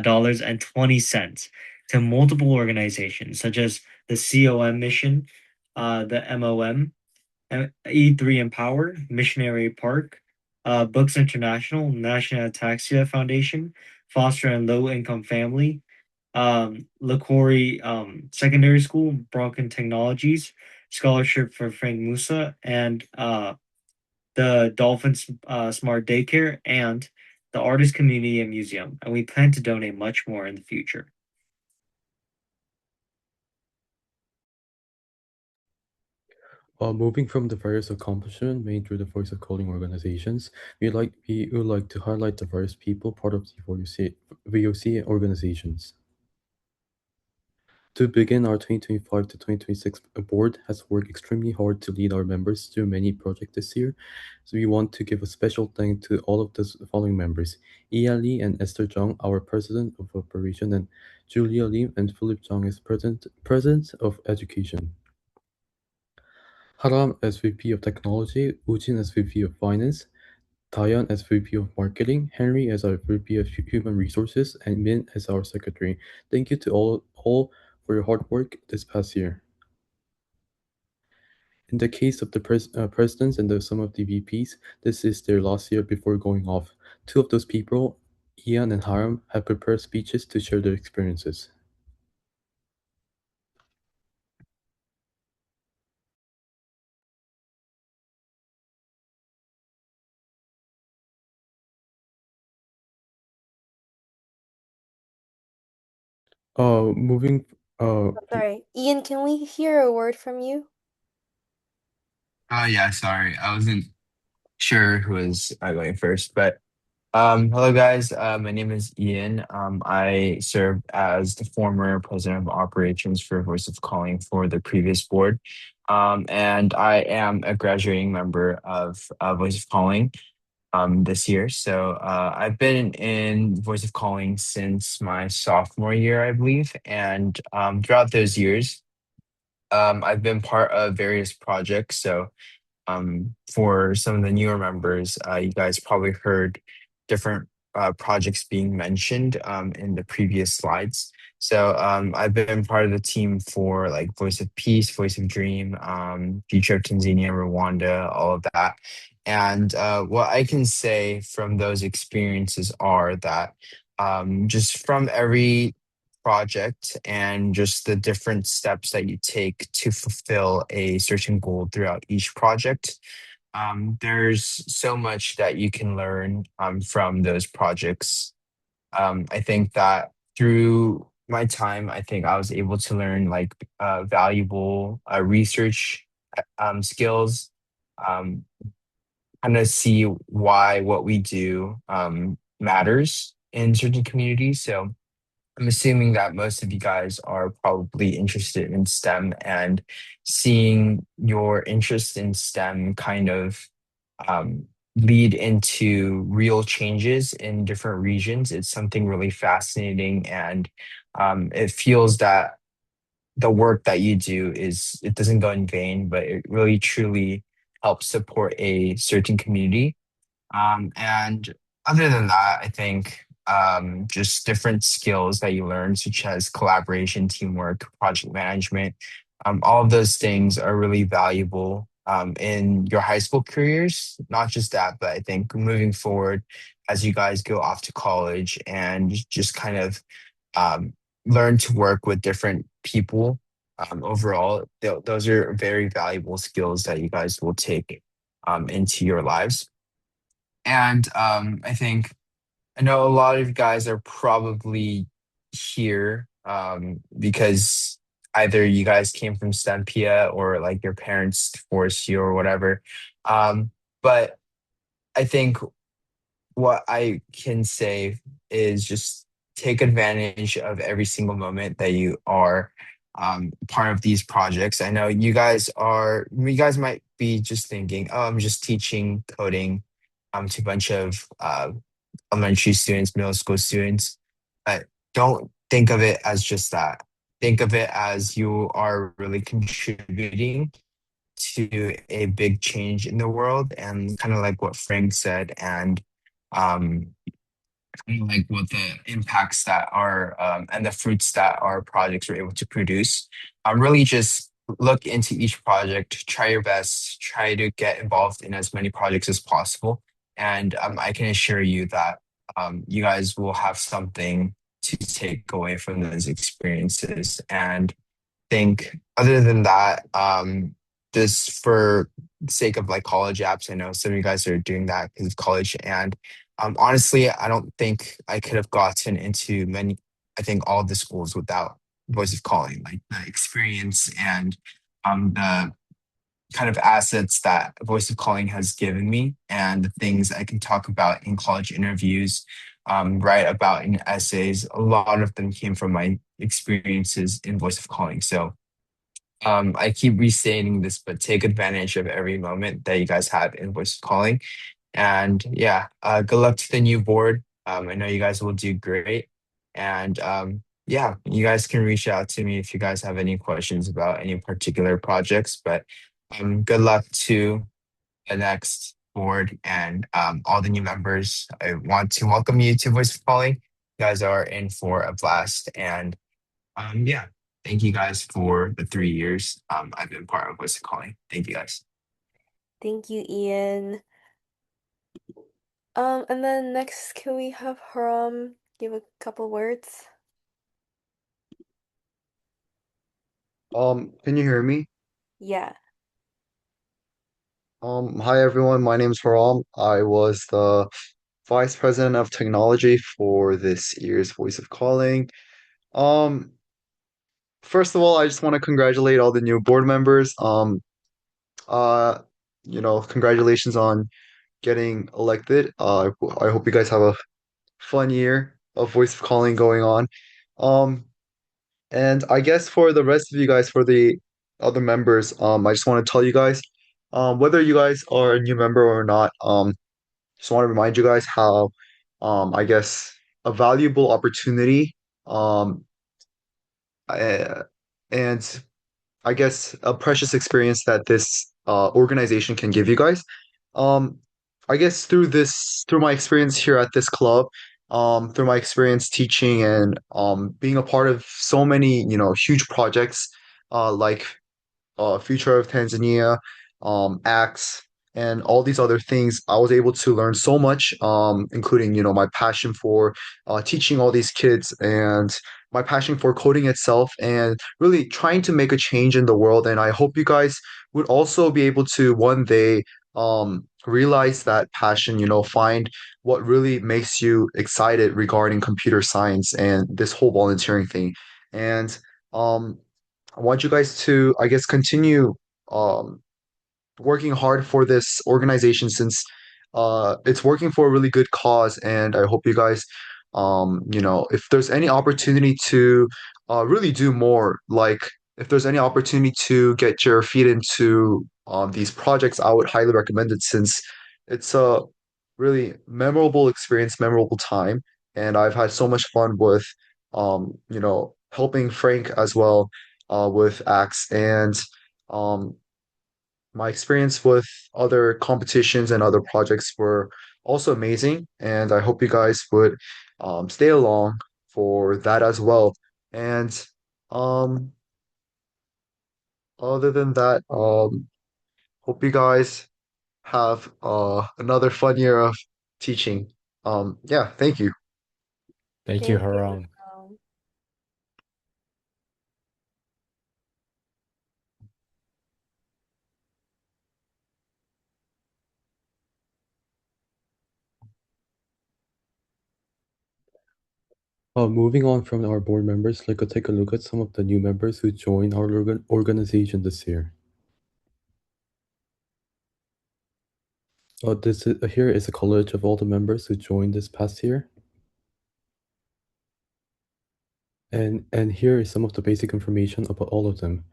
dollars and 20 cents to multiple organizations such as the COM Mission, the MOM, E3 Empower, Missionary Park, Books International, National Ataxia Foundation, Foster and Low Income Family, LaCory Secondary School, Broncan Technologies, Scholarship for Frank Musa, and the Dolphins Smart Daycare, and the Artist Community and Museum. And we plan to donate much more in the future. Moving from the various accomplishments made through the Voice of Calling organizations, we would like to highlight the various people part of the VOC organizations. To begin, our 2025 to 2026 board has worked extremely hard to lead our members through many projects this year. So we want to give a special thank to all of the following members: Ia Lee and Esther Zhang, our President of Operation, and Julia Lim and Philip Zhang as President of Education. Haram as VP of Technology, Ujin as VP of Finance, Tayan as VP of Marketing, Henry as our VP of Human Resources, and Min as our Secretary. Thank you to all for your hard work this past year. In the case of the presidents and some of the VPs, this is their last year before going off. Two of those people, Ian and Haram, have prepared speeches to share their experiences. Moving. Sorry, Ian, can we hear a word from you? Yeah, sorry. I wasn't sure who was going first, but hello guys. My name is Ian. I served as the former president of operations for Voice of Calling for the previous board. And I am a graduating member of Voice of Calling this year. So I've been in Voice of Calling since my sophomore year, I believe. And throughout those years, I've been part of various projects. So for some of the newer members, you guys probably heard different projects being mentioned in the previous slides. So I've been part of the team for like Voice of Peace, Voice of Dream, Future of Tanzania, Rwanda, all of that. And what I can say from those experiences are that just from every project and just the different steps that you take to fulfill a certain goal throughout each project. There's so much that you can learn from those projects. I think that through my time, I think I was able to learn like valuable research skills, um, kind of see why what we do matters in certain communities. So I'm assuming that most of you guys are probably interested in STEM, and seeing your interest in STEM kind of um, lead into real changes in different regions. It's something really fascinating, and it feels that the work that you do is it doesn't go in vain, but it really truly helps support a certain community. And other than that, I think just different skills that you learn, such as collaboration, teamwork, project management, all of those things are really valuable in your high school careers. Not just that, but I think moving forward as you guys go off to college and just kind of um, learn to work with different people. Overall, those are very valuable skills that you guys will take into your lives. And I think I know a lot of you guys are probably here because either you guys came from Stempia or like your parents forced you or whatever. But I think what I can say is just take advantage of every single moment that you are part of these projects. I know you guys might be just thinking, oh, I'm just teaching coding to a bunch of elementary students, middle school students. But don't think of it as just that. Think of it as you are really contributing to a big change in the world, and kind of like what Frank said, and um, kind of like what the impacts that are and the fruits that our projects are able to produce. Really just look into each project, try your best, try to get involved in as many projects as possible. And I can assure you that you guys will have something to take away from those experiences. And think other than that, just for the sake of like college apps, I know some of you guys are doing that because of college. And honestly, I don't think I could have gotten into many, I think all of the schools without Voice of Calling, like the experience and the kind of assets that Voice of Calling has given me, and the things I can talk about in college interviews, write about in essays. A lot of them came from my experiences in Voice of Calling. So I keep restating this, but take advantage of every moment that you guys have in Voice of Calling. And yeah, good luck to the new board. I know you guys will do great. And yeah, you guys can reach out to me if you guys have any questions about any particular projects. But good luck to the next board and all the new members. I want to welcome you to Voice of Calling. You guys are in for a blast. And yeah, thank you guys for the 3 years I've been part of Voice of Calling. Thank you guys. Thank you, Ian. And then next, can we have Haram give a couple words? Can you hear me? Yeah. Hi everyone, my name's Haram. I was the Vice President of Technology for this year's Voice of Calling. Um, First of all, I just want to congratulate all the new board members. Uh, Congratulations on getting elected. I hope you guys have a fun year of Voice of Calling going on. Um, And I guess for the rest of you guys, for the other members, I just want to tell you guys, whether you guys are a new member or not, just want to remind you guys how, I guess, a valuable opportunity, um, uh, and I guess a precious experience that this organization can give you guys. Um, I guess through my experience here at this club, through my experience teaching and being a part of so many, huge projects like Future of Tanzania, ACTS, and all these other things, I was able to learn so much, including, my passion for teaching all these kids and my passion for coding itself and really trying to make a change in the world. And I hope you guys would also be able to one day realize that passion, find what really makes you excited regarding computer science and this whole volunteering thing. And um, I want you guys to, I guess, continue um, working hard for this organization since it's working for a really good cause. And I hope you guys, if there's any opportunity to really do more, like if there's any opportunity to get your feet into these projects, I would highly recommend it since it's a really memorable experience, memorable time. And I've had so much fun with, helping Frank as well with Axe. And um, my experience with other competitions and other projects were also amazing, and I hope you guys would stay along for that as well. And um, other than that, hope you guys have another fun year of teaching. Yeah, thank you. Thank you, Thank you. Haram. Moving on from our board members, let's go take a look at some of the new members who joined our organization this year. Here is a collage of all the members who joined this past year. And here is some of the basic information about all of them.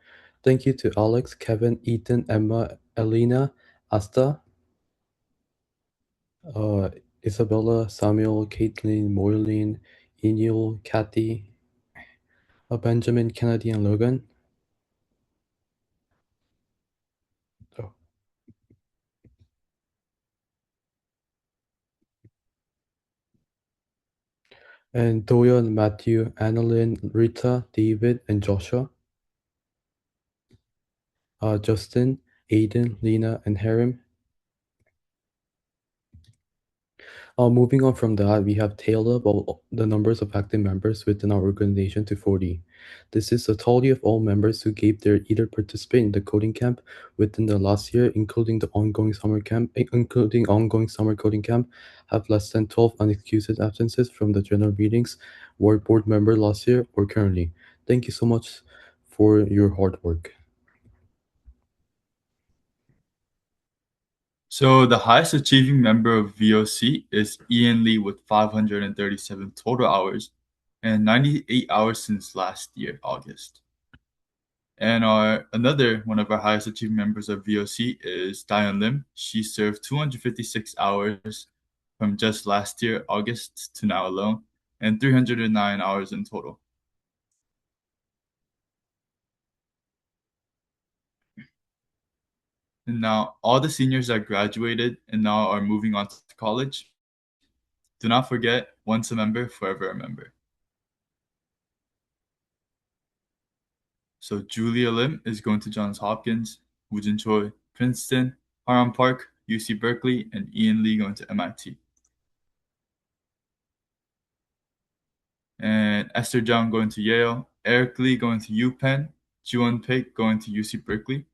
Thank you to Alex, Kevin, Ethan, Emma, Elena, Asta, Isabella, Samuel, Caitlin, Moylene, Inul, Kathy, Benjamin, Kennedy, and Logan. Oh. And Doyon, Matthew, Annalyn, Rita, David, and Joshua. Justin, Aiden, Lena, and Harim. Moving on from that, we have tailed up the numbers of active members within our organization to 40. This is the total of all members who gave their either participate in the coding camp within the last year, including ongoing summer coding camp, have less than 12 unexcused absences from the general meetings, were board member last year or currently. Thank you so much for your hard work. So the highest achieving member of VOC is Ian Lee with 537 total hours and 98 hours since last year, August. And another one of our highest achieving members of VOC is Diane Lim. She served 256 hours from just last year, August to now alone, and 309 hours in total. And now all the seniors that graduated and now are moving on to college, do not forget, once a member, forever a member. So Julia Lim is going to Johns Hopkins, Woojin Choi, Princeton, Haram Park, UC Berkeley, and Ian Lee going to MIT. And Esther Zhang going to Yale, Eric Lee going to UPenn, Juwon Paik going to UC Berkeley,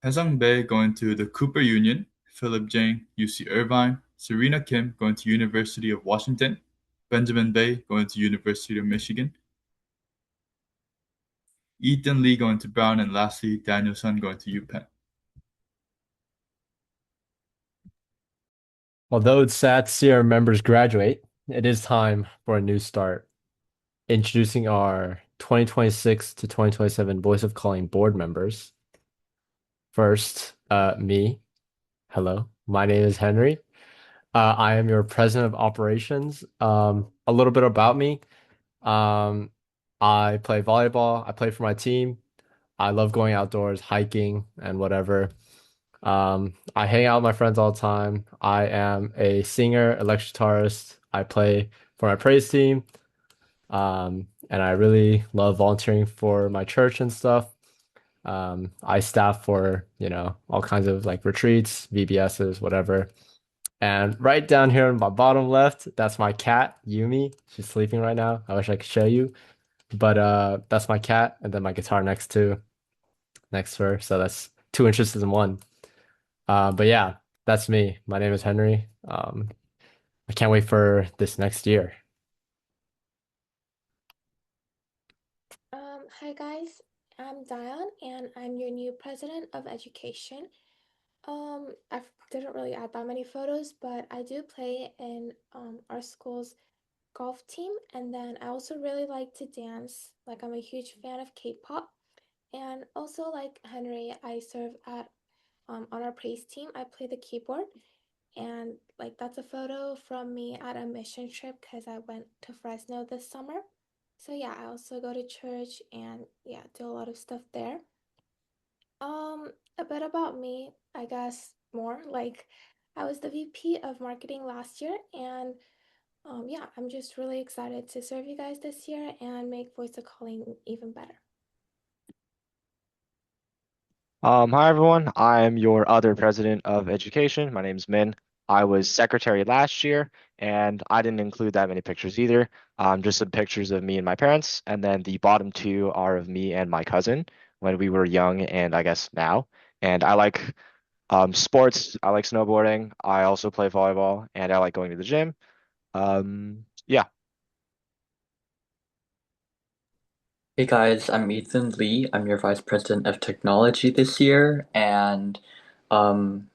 Hesung Bae going to the Cooper Union, Philip Jang, UC Irvine, Serena Kim going to University of Washington, Benjamin Bay going to University of Michigan, Ethan Lee going to Brown, and lastly, Daniel Sun going to UPenn. Although it's sad to see our members graduate, it is time for a new start. Introducing our 2026 to 2027 Voice of Calling board members. First, me. Hello, my name is Henry. I am your president of operations. A little bit about me. I play volleyball. I play for my team. I love going outdoors, hiking, and whatever. I hang out with my friends all the time. I am a singer, electric guitarist. I play for my praise team. And I really love volunteering for my church and stuff. I staff for, all kinds of like retreats, VBSs, whatever. And right down here in my bottom left, that's my cat, Yumi. She's sleeping right now. I wish I could show you. But that's my cat, and then my guitar next to her. So that's two interests in one. But yeah, that's me. My name is Henry. I can't wait for this next year. Hi guys, I'm Diane and I'm your new president of education. I didn't really add that many photos, but I do play in our school's golf team, and then I also really like to dance. Like I'm a huge fan of K-pop, and also like Henry, I serve at on our praise team. I play the keyboard, and like that's a photo from me at a mission trip because I went to Fresno this summer. So yeah, I also go to church and yeah, do a lot of stuff there. A bit about me, I guess more like I was the VP of marketing last year, and yeah, I'm just really excited to serve you guys this year and make Voice of Calling even better. Hi everyone. I'm your other president of education. My name's Min. I was secretary last year, and I didn't include that many pictures either. Just some pictures of me and my parents, and then the bottom two are of me and my cousin when we were young, and I guess now. And I like sports. I like snowboarding. I also play volleyball, and I like going to the gym. Yeah. Hey guys, I'm Ethan Lee. I'm your Vice President of Technology this year, and um,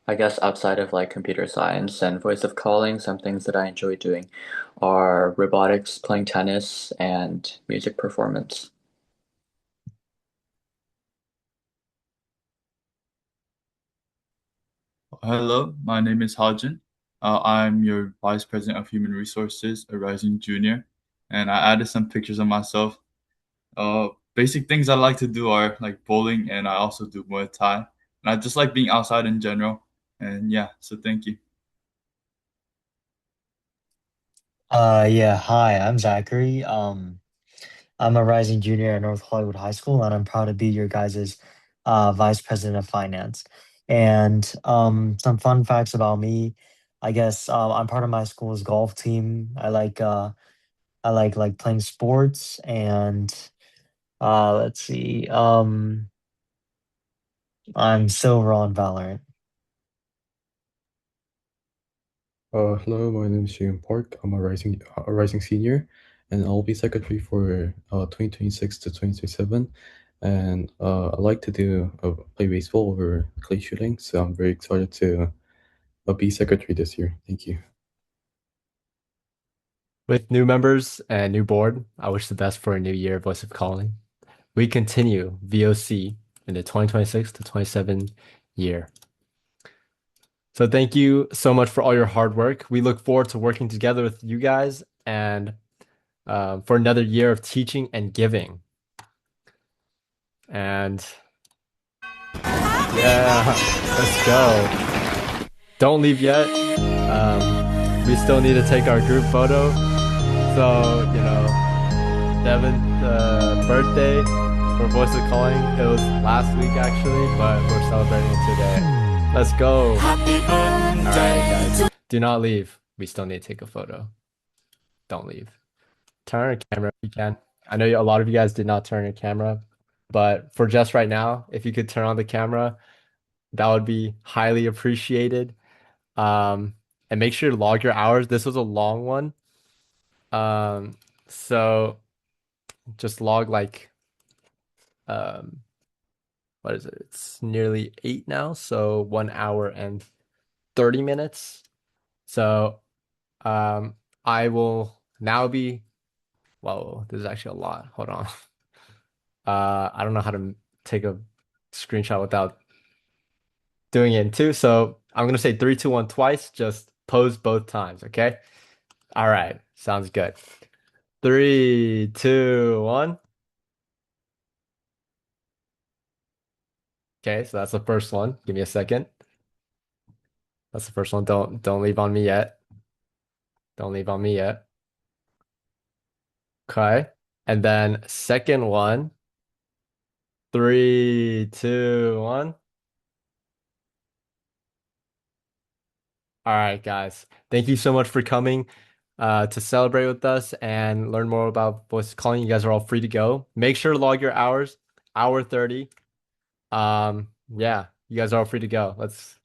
I guess outside of like computer science and voice of calling, some things that I enjoy doing are robotics, playing tennis, and music performance. Hello, my name is Hajin. I'm your Vice President of Human Resources, a rising junior, and I added some pictures of myself. Basic things I like to do are like bowling, and I also do Muay Thai. And I just like being outside in general. And yeah, so thank you. Yeah, hi, I'm Zachary. I'm a rising junior at North Hollywood High School, and I'm proud to be your guys' vice president of finance. And some fun facts about me, I guess I'm part of my school's golf team. I like playing sports, and let's see, I'm silver on Valorant. Hello, my name is Jim Park. I'm a rising senior, and I'll be secretary for 2026 to 2027. And I like to play baseball or clay shooting, so I'm very excited to be secretary this year. Thank you. With new members and new board, I wish the best for a new year of Voice of Calling. We continue VOC in the 2026 to 27 year. So thank you so much for all your hard work. We look forward to working together with you guys and for another year of teaching and giving. And yeah, let's go. Don't leave yet. We still need to take our group photo. So, Devin's birthday for Voice of Calling, it was last week actually, but we're celebrating it today. Let's go. All right, guys. Do not leave. We still need to take a photo. Don't leave. Turn on your camera if you can. I know a lot of you guys did not turn your camera, but for just right now, if you could turn on the camera, that would be highly appreciated. And make sure to log your hours. This was a long one. So just log like um what is it? It's nearly 8 now, so 1 hour and 30 minutes. So I will now be whoa, this is actually a lot. Hold on. I don't know how to take a screenshot without doing it in two. So I'm gonna say three, two, one twice. Just pose both times, okay? All right, sounds good. 3, 2, 1. Okay, so that's the first one. Give me a second. That's the first one. Don't leave on me yet. Don't leave on me yet. Okay. And then second one. 3, 2, 1. All right, guys. Thank you so much for coming to celebrate with us and learn more about voice calling. You guys are all free to go. Make sure to log your hours, hour 30. Yeah, you guys are all free to go. Let's